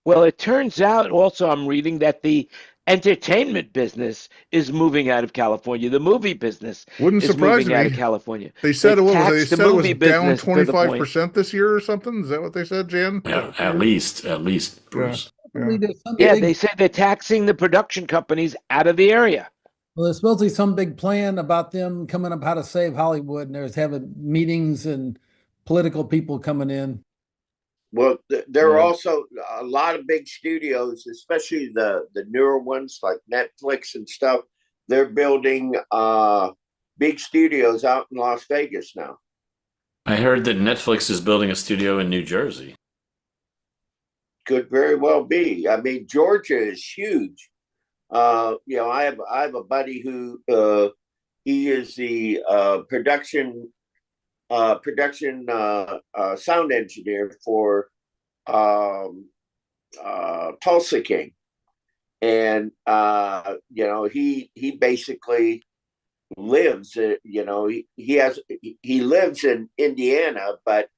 Well, it turns out also I'm reading that the entertainment business is moving out of California. The movie business Wouldn't is surprise moving out me. of California. They said They they taxed the said it was movie down business to the point- 25% this year or something. Is that what they said, Jan? At least, Bruce. There's some Yeah, big- they said they're taxing the production companies out of the area. Well, there's supposedly some big plan about them coming up how to save Hollywood, and there's having meetings and political people coming in. Well, there are also a lot of big studios, especially the newer ones like Netflix and stuff. They're building big studios out in Las Vegas now. I heard that Netflix is building a studio in New Jersey. Could very well be. I mean, Georgia is huge. I have a buddy who he is the production sound engineer for Tulsa King, and he basically lives. He lives in Indiana, but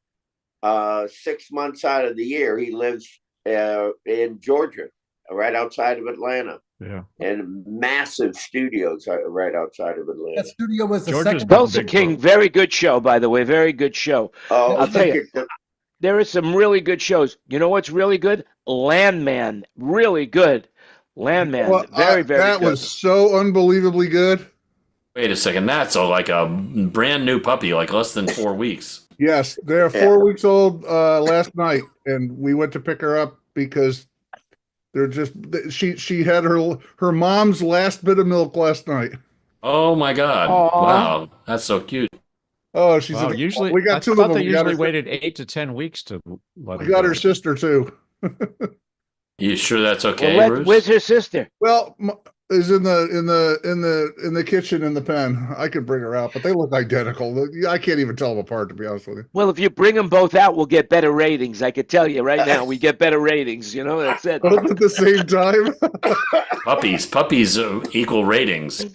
6 months out of the year he lives in Georgia, right outside of Atlanta. Yeah. and massive studios right outside of That Atlanta. studio was the Georgia's second. been Tulsa big King, very good show, by the way. Very good show. Oh, I'll tell you, look at there is some really good shows. You know what's really good? Landman, really good. Landman, Well, very, very that good. was so unbelievably good. Wait a second. That's like a brand new puppy, like less than 4 weeks. Yes, they're 4 weeks old last night, and we went to pick her up because they're just she had her mom's last bit of milk last night. Oh my God! Aw. Wow, that's so cute. Oh, she's Wow, usually we got I two of thought them. they We got usually her, waited 8 to 10 weeks to let we her got go. her sister too. You sure that's okay, Well, Bruce? where's her sister? Well, is in the kitchen in the pen. I could bring her out, but they look identical. I can't even tell them apart, to be honest with you. Well, if you bring them both out, we'll get better ratings. I could tell you right now, we get better ratings. You know, that's it. Both at the same time. Puppies equal ratings.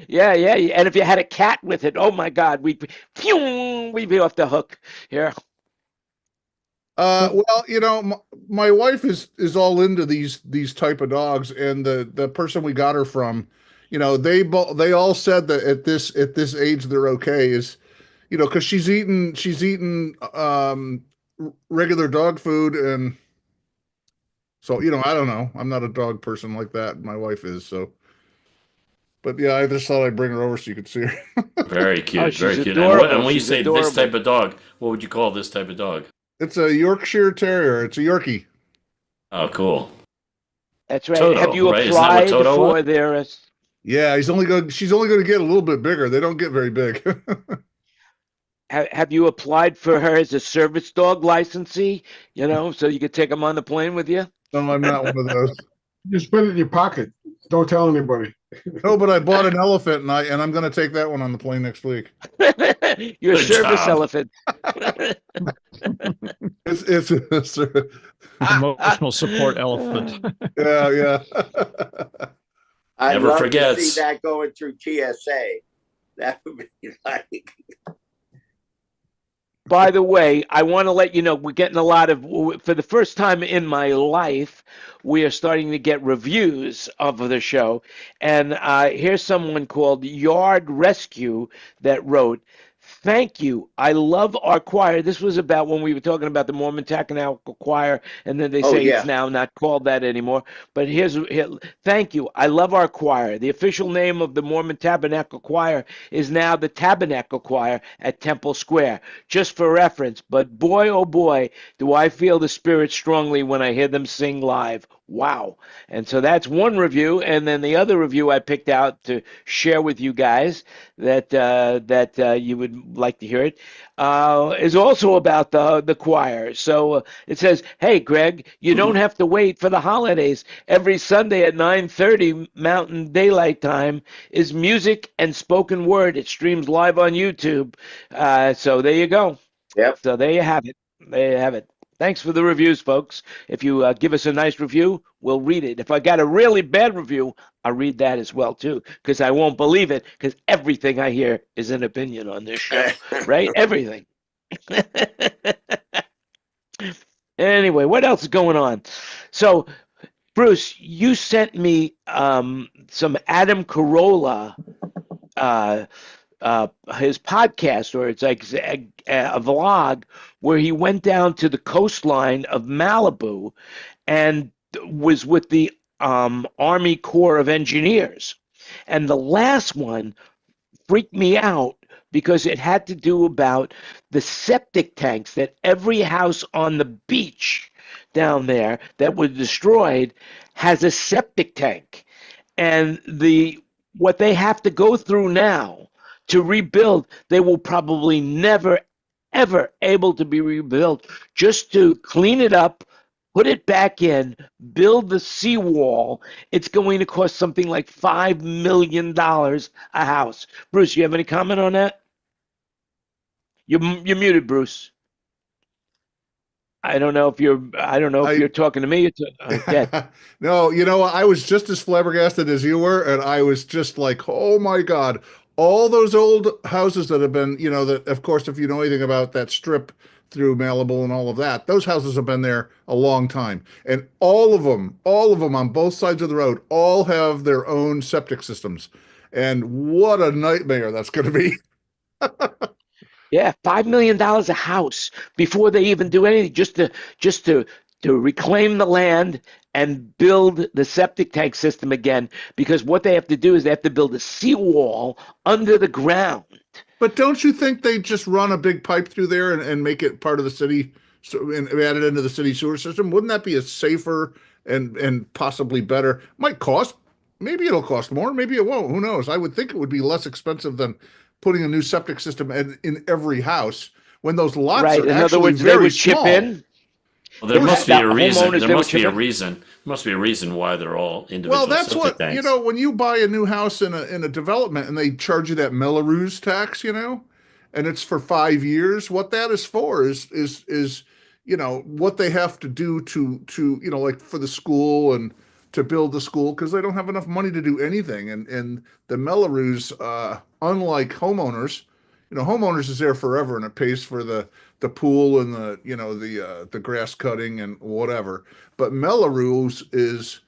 Yeah, yeah. And if you had a cat with it, oh my God, we'd be off the hook. Yeah. Well, you know, my wife is all into these type of dogs, and the person we got her from, you know, they all said that at this age they're okay. Is, you know, because she's eaten regular dog food, and so, you know, I don't know. I'm not a dog person like that. My wife is, so. But yeah, I just thought I'd bring her over so you could see her. Very cute, Oh, she's very cute. adorable. And when you She's say adorable. this type of dog, what would you call this type of dog? It's a Yorkshire Terrier. It's a Yorkie. Oh, cool. That's right. Toto, Have you right? Isn't that what applied Toto for was? their? Yeah, she's only going to get a little bit bigger. They don't get very big. Have you applied for her as a service dog licensee? You know, so you could take them on the plane with you. No, I'm not one of those. Just put it in your pocket. Don't tell anybody. No, but I bought an elephant, and I'm going to take that one on the plane next week. You're a Good service job. elephant. It's Emotional support elephant. yeah. I'd Never love forgets. to see that going through TSA. That would be like. By the way, I want to let you know we're getting a lot of, for the first time in my life, we are starting to get reviews of the show. And here's someone called Yard Rescue that wrote, "Thank you. I love our choir." This was about when we were talking about the Mormon Tabernacle Choir, and then they Oh, say yeah. it's now not called that anymore. But thank you. I love our choir. The official name of the Mormon Tabernacle Choir is now the Tabernacle Choir at Temple Square. Just for reference, but boy, oh boy, do I feel the Spirit strongly when I hear them sing live. Wow. And so that's one review. And then the other review I picked out to share with you guys that you would like to hear it is also about the choir. So it says, "Hey, Greg, you don't have to wait for the holidays. Every Sunday at 9:30 Mountain Daylight Time is music and spoken word. It streams live on YouTube." So there you go. Yep. So there you have it. There you have it. Thanks for the reviews, folks. If you give us a nice review, we'll read it. If I got a really bad review, I'll read that as well, too, because I won't believe it, because everything I hear is an opinion on this show, right? Everything. Anyway, what else is going on? So, Bruce, you sent me some Adam Carolla his podcast, or it's like a vlog where he went down to the coastline of Malibu and was with the Army Corps of Engineers. And the last one freaked me out because it had to do about the septic tanks that every house on the beach down there that was destroyed has a septic tank. And what they have to go through now to rebuild, they will probably never, ever able to be rebuilt, just to clean it up, put it back in, build the seawall. It's going to cost something like $5 million a house. Bruce, you have any comment on that? You're muted, Bruce. I don't know if you're talking to me. No, you know, I was just as flabbergasted as you were, and I was just like, oh my God, all those old houses that have been, you know, that, of course, if you know anything about that strip through Malibu and all of that. Those houses have been there a long time. And all of them on both sides of the road, all have their own septic systems. And what a nightmare that's going to be. Yeah, $5 million a house before they even do anything, just to reclaim the land and build the septic tank system again. Because what they have to do is they have to build a seawall under the ground. But don't you think they just run a big pipe through there and make it part of the city, and add it into the city sewer system? Wouldn't that be a safer and possibly better? Might cost, maybe it'll cost more, maybe it won't. Who knows? I would think it would be less expensive than putting a new septic system in every house when those lots Right. are In other actually words, they very would chip small. in. Well, there must be a reason. Homeowners, There they must would be a chip in. reason. There must be a reason why they're all individual Well, that's septic what, tanks. when you buy a new house in a development and they charge you that Melrose tax, and it's for 5 years. What that is for is what they have to do to like for the school and to build the school, because they don't have enough money to do anything. And the Melrose, unlike homeowners, homeowners is there forever and it pays for the pool and the grass cutting and whatever. But Melrose is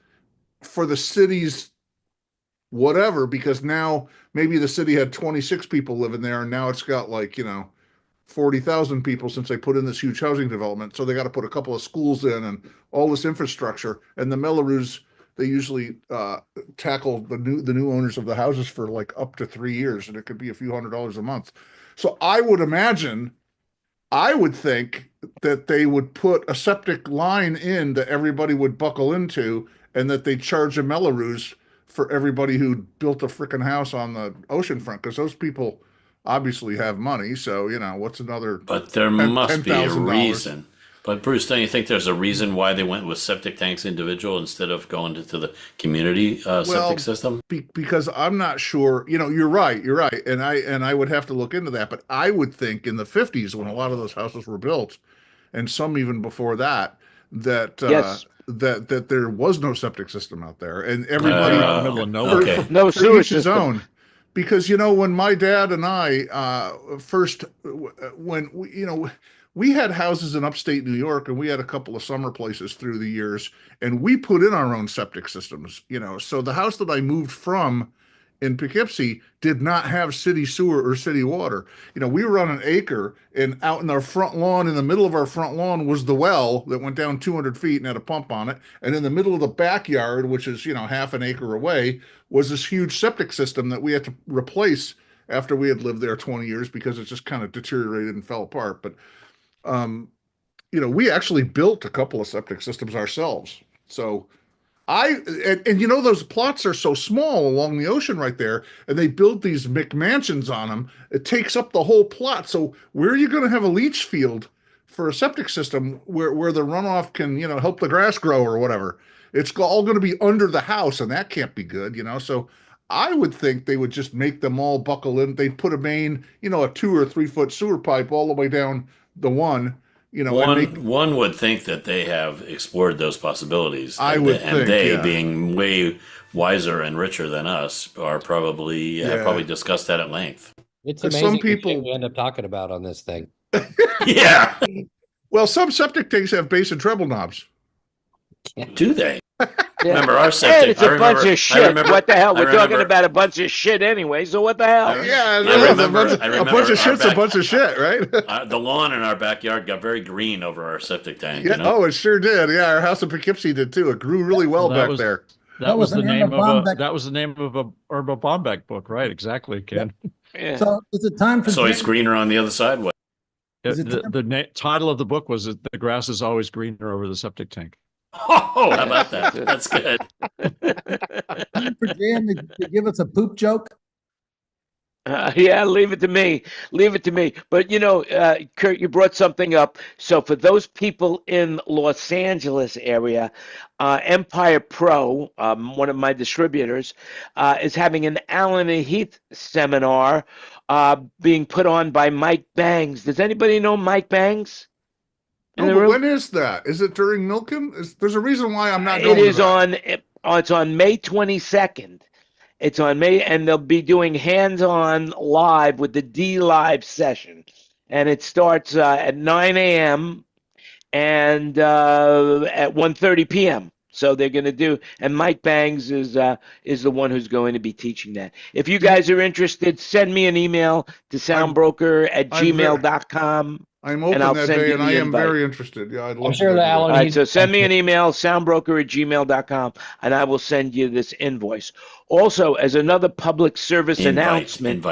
for the city's whatever, because now maybe the city had 26 people living there and now it's got 40,000 people since they put in this huge housing development. So they got to put a couple of schools in and all this infrastructure. And the Melrose, they usually tackle the new owners of the houses for up to 3 years, and it could be a few $100s a month. So I would think that they would put a septic line in that everybody would buckle into, and that they charge a Melrose for everybody who built a freaking house on the ocean front, because those people obviously have money. So, what's another? But there must be a $10,000? reason. But Bruce, don't you think there's a reason why they went with septic tanks individual instead of going to the community septic system? Because I'm not sure. You're right, and I would have to look into that. But I would think in the 50s, when a lot of those houses were built, and some even before that, that Yes. that there was no septic system out there, and everybody in the middle of nowhere. Okay. No for sewer each his system. own. Because when my dad and I first, when we had houses in upstate New York, and we had a couple of summer places through the years, and we put in our own septic systems. So the house that I moved from in Poughkeepsie did not have city sewer or city water. We were on an acre, and out in our front lawn, in the middle of our front lawn, was the well that went down 200 feet and had a pump on it. And in the middle of the backyard, which is, half an acre away, was this huge septic system that we had to replace after we had lived there 20 years because it just kind of deteriorated and fell apart. But, we actually built a couple of septic systems ourselves. So those plots are so small along the ocean right there, and they build these McMansions on them. It takes up the whole plot. So where are you going to have a leach field for a septic system where the runoff can, help the grass grow or whatever? It's all going to be under the house, and that can't be good, So I would think they would just make them all buckle in. They'd put a main, a 2 or 3 foot sewer pipe all the way down the one. One would think that they have explored those possibilities. I would think, they, yeah. being way wiser and richer than us, are probably have probably discussed that at length. It's But amazing some the shit people- we end up talking about on this thing. Yeah, Well, some septic tanks have bass and treble knobs. do they? Yeah. Remember our And septic? it's a bunch of shit. What the hell? We're talking about a bunch of shit anyway. So what the hell? Yeah, I a remember bunch of shit's our a bunch of shit, right? The lawn in our backyard got very green over our septic tank. Yeah. Oh, it sure did. Yeah, our house in Poughkeepsie did too. It grew really well back there. That was the an name Irma of Bombeck. that was the name of a Irma Bombeck book, right? Exactly, Ken. Yeah. So is it time for So it's greener on the other side. What? Is it The title of the book was "The Grass is Always Greener Over the Septic Tank." Oh, how about that? That's good. time for Jan to give us a poop joke? Yeah, leave it to me. Leave it to me. But Kurt, you brought something up. So for those people in Los Angeles area, Empire Pro, one of my distributors, is having an Alan and Heath seminar being put on by Mike Bangs. Does anybody know Mike Bangs? No, but when is that? Is it during Milken? There's a reason why I'm not going It is to that. it's on May 22nd. It's on May, and they'll be doing hands-on live with the D Live session. and it starts at 9 a.m. and at 1:30 p.m. So they're going to do, and Mike Bangs is the one who's going to be teaching that. If you guys are interested, send me an email to soundbroker@gmail.com. I'm And open I'll that send day, you and the I am invite. very interested. Yeah, I'd love I'm to sure go that do Alan All right, he's so send me an email, soundbroker@gmail.com, and I will send you this invoice. Also, as another public service announcement,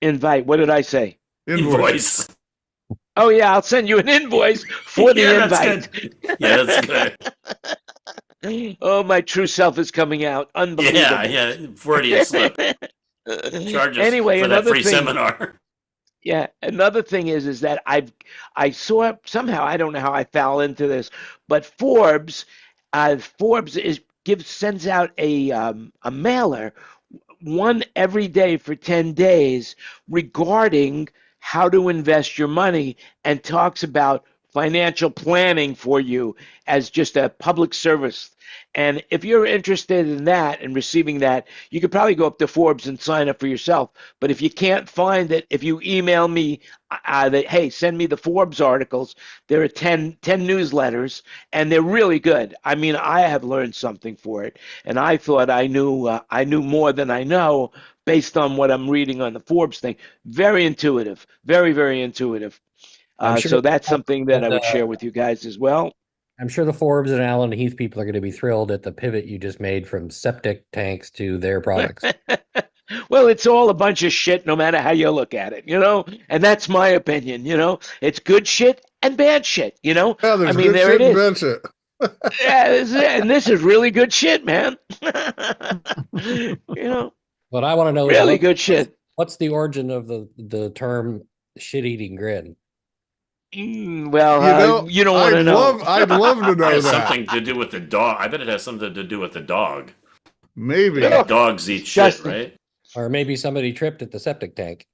invite. What did I say? Invoice. Oh yeah, I'll send you an invoice for the Yeah, that's invite. good. Yeah, that's good. Oh, my true self is coming out. Unbelievable. Yeah, Freudian slip. Charges Anyway, for that another free thing. seminar. Yeah, another thing is that I saw somehow, I don't know how I fell into this, but Forbes sends out a mailer, one every day for 10 days, regarding how to invest your money, and talks about financial planning for you as just a public service. And if you're interested in that and receiving that, you could probably go up to Forbes and sign up for yourself. But if you can't find it, if you email me hey, send me the Forbes articles. There are 10 newsletters, and they're really good. I mean, I have learned something for it, and I thought I knew more than I know based on what I'm reading on the Forbes thing. Very intuitive, very, very intuitive. I'm sure So that's something that I would uh, share with you guys as well. I'm sure the Forbes and Alan Heath people are going to be thrilled at the pivot you just made from septic tanks to their products. Well, it's all a bunch of shit, no matter how you look at it, and that's my opinion. It's good shit and bad shit. Yeah, there's I mean, good there shit it and is. bad shit. Yeah, and this is really good shit, man. What I want to know Really is good shit. what's the origin of the term shit-eating grin? Well, you don't want to know. I'd love to know It has that. something to do with the dog. I bet it has something to do with the dog. Maybe. Yeah, dogs eat shit, Justin. right? Or maybe somebody tripped at the septic tank.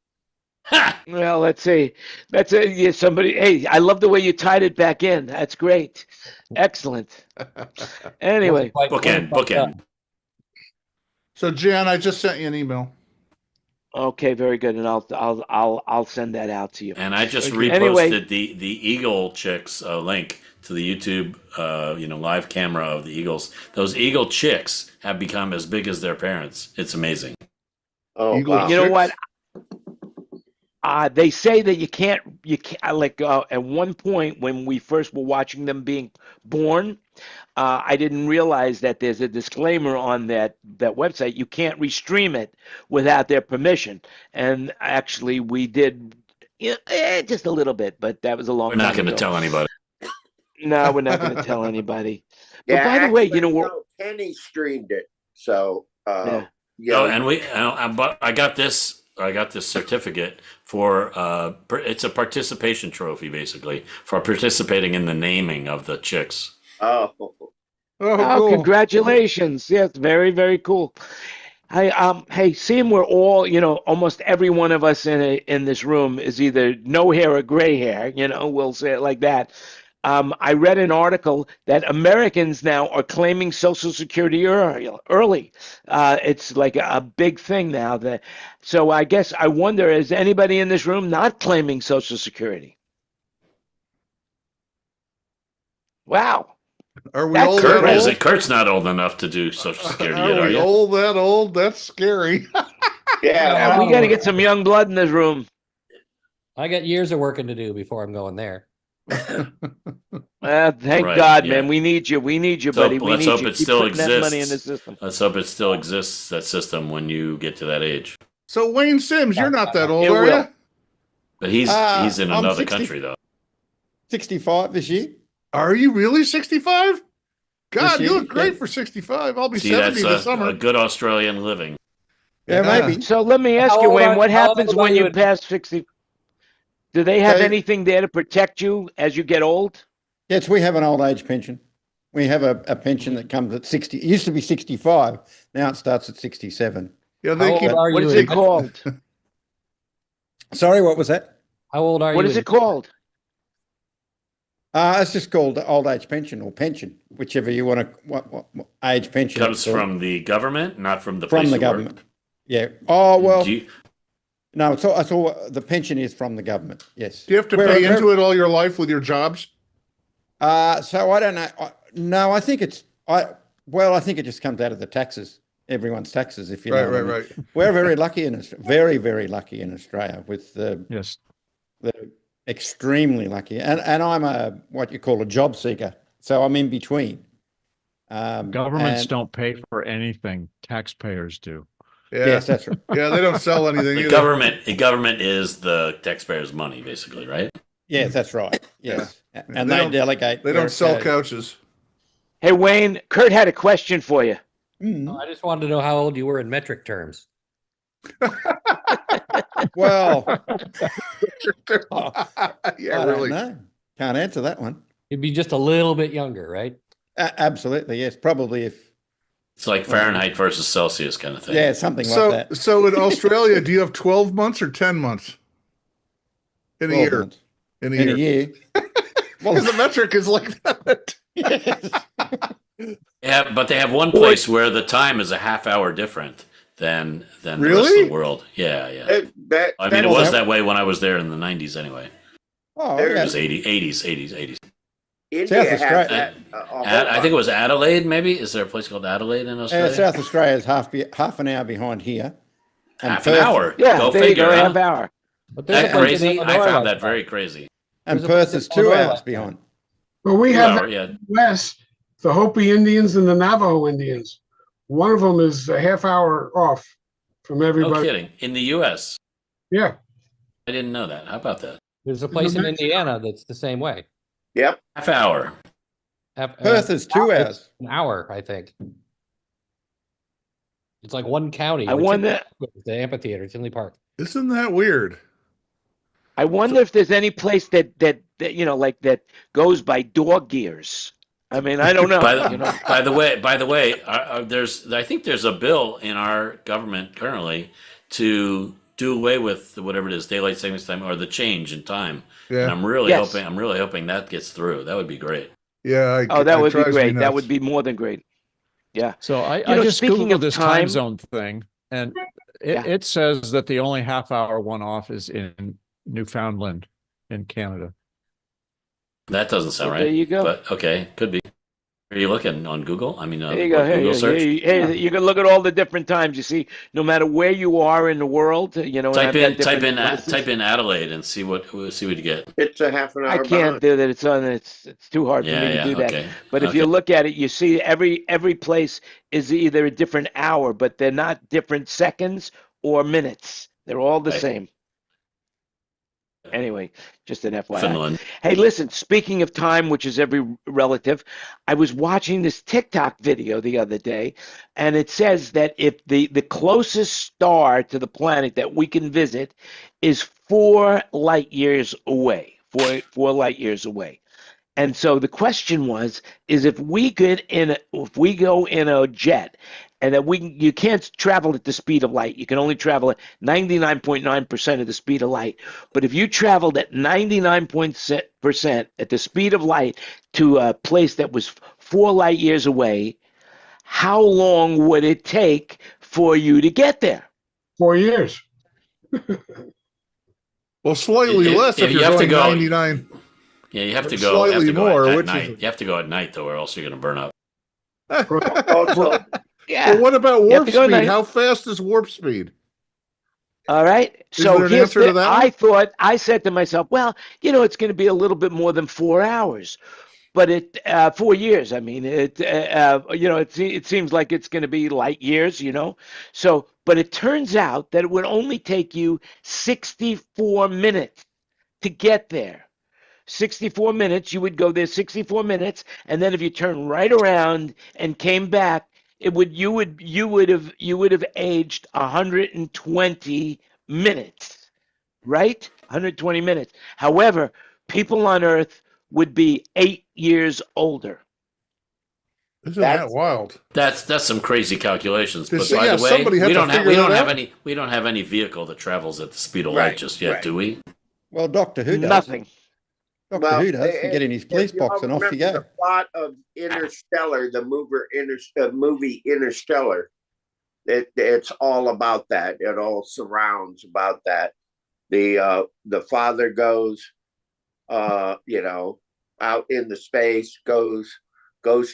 Well, let's see. That's it. Yeah, somebody. Hey, I love the way you tied it back in. That's great. Excellent. Anyway, bookend. So, Jan, I just sent you an email. Okay, very good, and I'll send that out to you. And I just Okay. reposted Anyway. the Eagle Chicks link to the YouTube, live camera of the Eagles. Those Eagle Chicks have become as big as their parents. It's amazing. Oh, Eagle wow. You know Chicks? what? They say that you can't like at one point when we first were watching them being born, I didn't realize that there's a disclaimer on that website. You can't restream it without their permission. And actually, we did just a little bit, but that was a long We're not time going to ago. tell anybody. No, we're not going to tell anybody. But Yeah, by the way, actually, we're Kenny streamed it. So, Yeah. Oh, and but I got this certificate for it's a participation trophy basically for participating in the naming of the chicks. oh, Oh, cool. congratulations. Yes, very, very cool. Hey, seeing we're all, almost every one of us in this room is either no hair or gray hair, we'll say it like that. I read an article that Americans now are claiming Social Security early. It's like a big thing now. So I wonder, is anybody in this room not claiming Social Security? Wow. Are we That's all Kurt that is old? it? Kurt's not old enough to do Social Security yet, Are are we you? all that old? That's scary. yeah. We got to get some young blood in this room. I got years of working to do before I'm going there. Thank Right, God, yeah. man. We need you. We need you, So buddy. We let's need hope you. it Keep still putting that money in exists. the system. Let's hope it still exists, that system, when you get to that age. So, Wayne Sims, you're not that old, It are will. you? But he's in I'm another 60 country though. 65 this year. Are you really 65? God, This you year, look great yeah. for 65. I'll be See, 70 that's this summer. a good Australian living. Yeah, maybe. So let me ask How you, old Wayne, are- what how happens old when are you you? pass 60? Do they have So- anything there to protect you as you get old? Yes, we have an old age pension. We have a pension that comes at 60. It used to be 65. Now it starts at 67. Yeah, How they old keep. are What you? is it called? Sorry, what was that? How old are What you? is it called? It's just called old age pension or pension, whichever you want to. What age pension? Comes it's called. from the government, not from the From place the you work. government. Yeah. Oh well. Do you, No, it's all the pension is from the government. Yes. Do you have to pay into it all your life with your jobs? So I don't know. No, I think I think it just comes out of the taxes, everyone's taxes, if you know. Right. We're very lucky in Australia, very, very lucky in Australia with the extremely lucky. And I'm what you call a job seeker. So I'm in between. Governments don't pay for anything. Taxpayers do. Yeah. Yes, that's right. Yeah, they don't sell anything The either. government is the taxpayers' money, basically, right? Yes, that's right. Yes. Yeah. And they delegate. They don't sell couches. Hey, Wayne, Kurt had a question for you. I just wanted to know how old you were in metric terms. Well, yeah, I really. don't know. Can't answer that one. You'd be just a little bit younger, right? Absolutely, yes. Probably if. It's like Fahrenheit versus Celsius kind of thing. Yeah, something like that. So in Australia, do you have 12 months or 10 months in a year? Months. In a In a year. year. Because the metric is like that. Yeah, but they have one place where the time is a half hour different than the rest of the world. Yeah. I mean, it was that way when I was there in the 90s anyway. Oh, It okay. was 80s. India has Australia. that. I think it was Adelaide, maybe. Is there a place called Adelaide in Australia? South Australia is half an hour behind here. And Half an Perth- hour. Yeah, Go there figure. you go, Huh? half hour. But there's That a place in crazy? I Illinois found like that very crazy. And There's a Perth place is in 2 Illinois hours like that. behind. Well, we have Hour, yeah. West, the Hopi Indians and the Navajo Indians. One of them is a half hour off from No everybody. kidding. In the U.S. Yeah. I didn't know that. How about that? There's a place in Indiana that's the same way. Yep. Half hour. Perth is 2 hours. An hour, I think. It's like one county. I wonder. The amphitheater, Tinley Park. Isn't that weird? I wonder if there's any place that like that goes by dog years. I mean, I don't know. By the way, I think there's a bill in our government currently to do away with whatever it is, daylight savings time or the change in time. Yeah. And I'm really Yes. hoping that gets through. That would be great. Yeah. That would be drives me great. That nuts. would be more than great. Yeah. So I know, just speaking Googled of this time- time zone thing, and it says that the only half hour one off is in Newfoundland in Canada. That doesn't sound Well, right. there you go. But okay, could be. Are you looking on Google? I mean, There you go. Google search. Hey, you can look at all the different times. You see, no matter where you are in the world, and Type I've got in different places. type in Adelaide and see what you get. It's a half an hour. I can't behind. do that. It's too hard for me to do that. Okay. But if you look at it, you see every place is either a different hour, but they're not different seconds or minutes. They're all the Right. same. Anyway, just an FYI. Finland. Hey, listen, speaking of time, which is every relative, I was watching this TikTok video the other day, and it says that if the closest star to the planet that we can visit is 4 light years away, 4 light years away. And so the question is if we go in a jet, and that you can't travel at the speed of light. You can only travel at 99.9% of the speed of light. But if you traveled at 99% at the speed of light to a place that was 4 light years away, how long would it take for you to get there? 4 years. Well, slightly less if you you're have to going go 99. Yeah, you have to Or go. slightly more, at which night. is- You have to go at night though, or else you're going to burn up. Also, Yeah. Well, what about You have warp to go speed? night. How fast is warp speed? All right. Is So there an here's answer to that I said to myself, well, it's going to be a little bit more than 4 hours, but 4 years. I mean, it seems like it's going to be light years, So, but it turns out that it would only take you 64 minutes to get there. 64 minutes. You would go there 64 minutes, and then if you turn right around and came back, you would have aged 120 minutes, right? 120 minutes. However, people on Earth would be 8 years older. Isn't that wild? That's some crazy calculations. But Yeah, by the way, somebody had we to don't figure that out. we don't have any vehicle that travels at the speed of Right, light just yet, right. do we? Well, Doctor Who does. Nothing. Doctor Who does. You get in his police if y'all box and off you remember go. The plot of Interstellar, the movie Interstellar. it's all about that. It all surrounds about that. The father goes, out into space, goes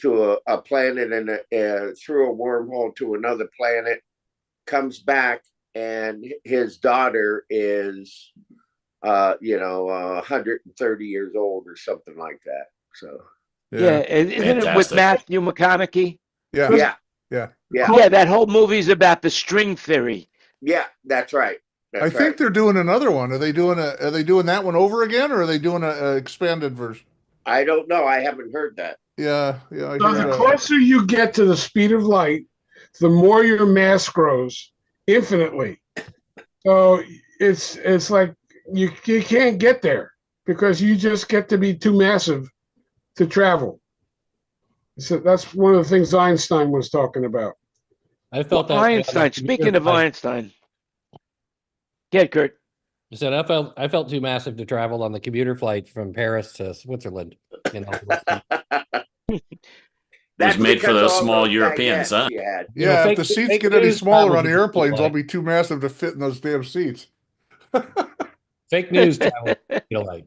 to a planet and through a wormhole to another planet, comes back, and his daughter is 130 years old or something like that. So Yeah, isn't it with Fantastic. Matthew McConaughey? Yeah. Yeah, that whole movie's about the string theory. Yeah, that's right. I think they're doing another one. Are they doing that one over again, or are they doing a expanded version? I don't know. I haven't heard that. Yeah. So the closer you get to the speed of light, the more your mass grows infinitely. So it's like you can't get there because you just get to be too massive to travel. So that's one of the things Einstein was talking about. I felt that Einstein. Speaking of Einstein, get Kurt. I said I felt too massive to travel on the commuter flight from Paris to Switzerland. You know, It was made for those small Europeans, huh? Yeah, know, if the seats fake get any news smaller on travels the airplanes, like- I'll be too massive to fit in those damn seats. Fake news travel. Like.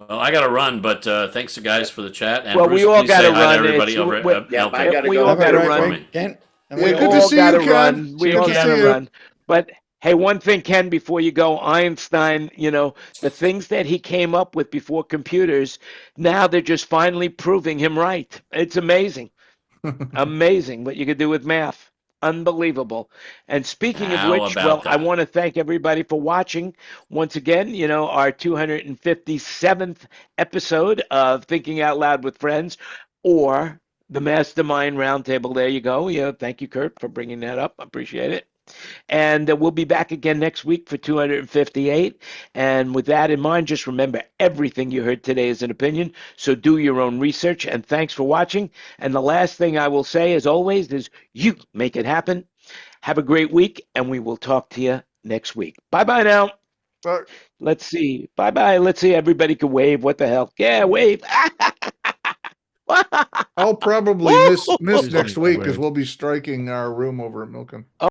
Well, I got to run, but thanks, guys, for the chat. And Well, Bruce, we all please got say to hi to run. everybody over at I gotta We go. all got to Have a great run. week, Ken. And Yeah, we good to all see got you, to Ken. run. We Good all to got see to you. run. But hey, one thing, Ken, before you go, Einstein, the things that he came up with before computers, now they're just finally proving him right. It's amazing. Amazing what you could do with math. Unbelievable. And speaking of How which, about well, I that? want to thank everybody for watching. Once again, our 257th episode of Thinking Out Loud with Friends, or the Mastermind Roundtable. There you go. Thank you, Kurt, for bringing that up. I appreciate it. And we'll be back again next week for 258. And with that in mind, just remember everything you heard today is an opinion. So do your own research. And thanks for watching. And the last thing I will say, as always, is you make it happen. Have a great week, and we will talk to you next week. Bye-bye now. Bye. Let's see. Bye-bye. Let's see. Everybody can wave. What the hell? Yeah, wave. I'll probably miss next week because Wave. we'll be striking our room over at Milken.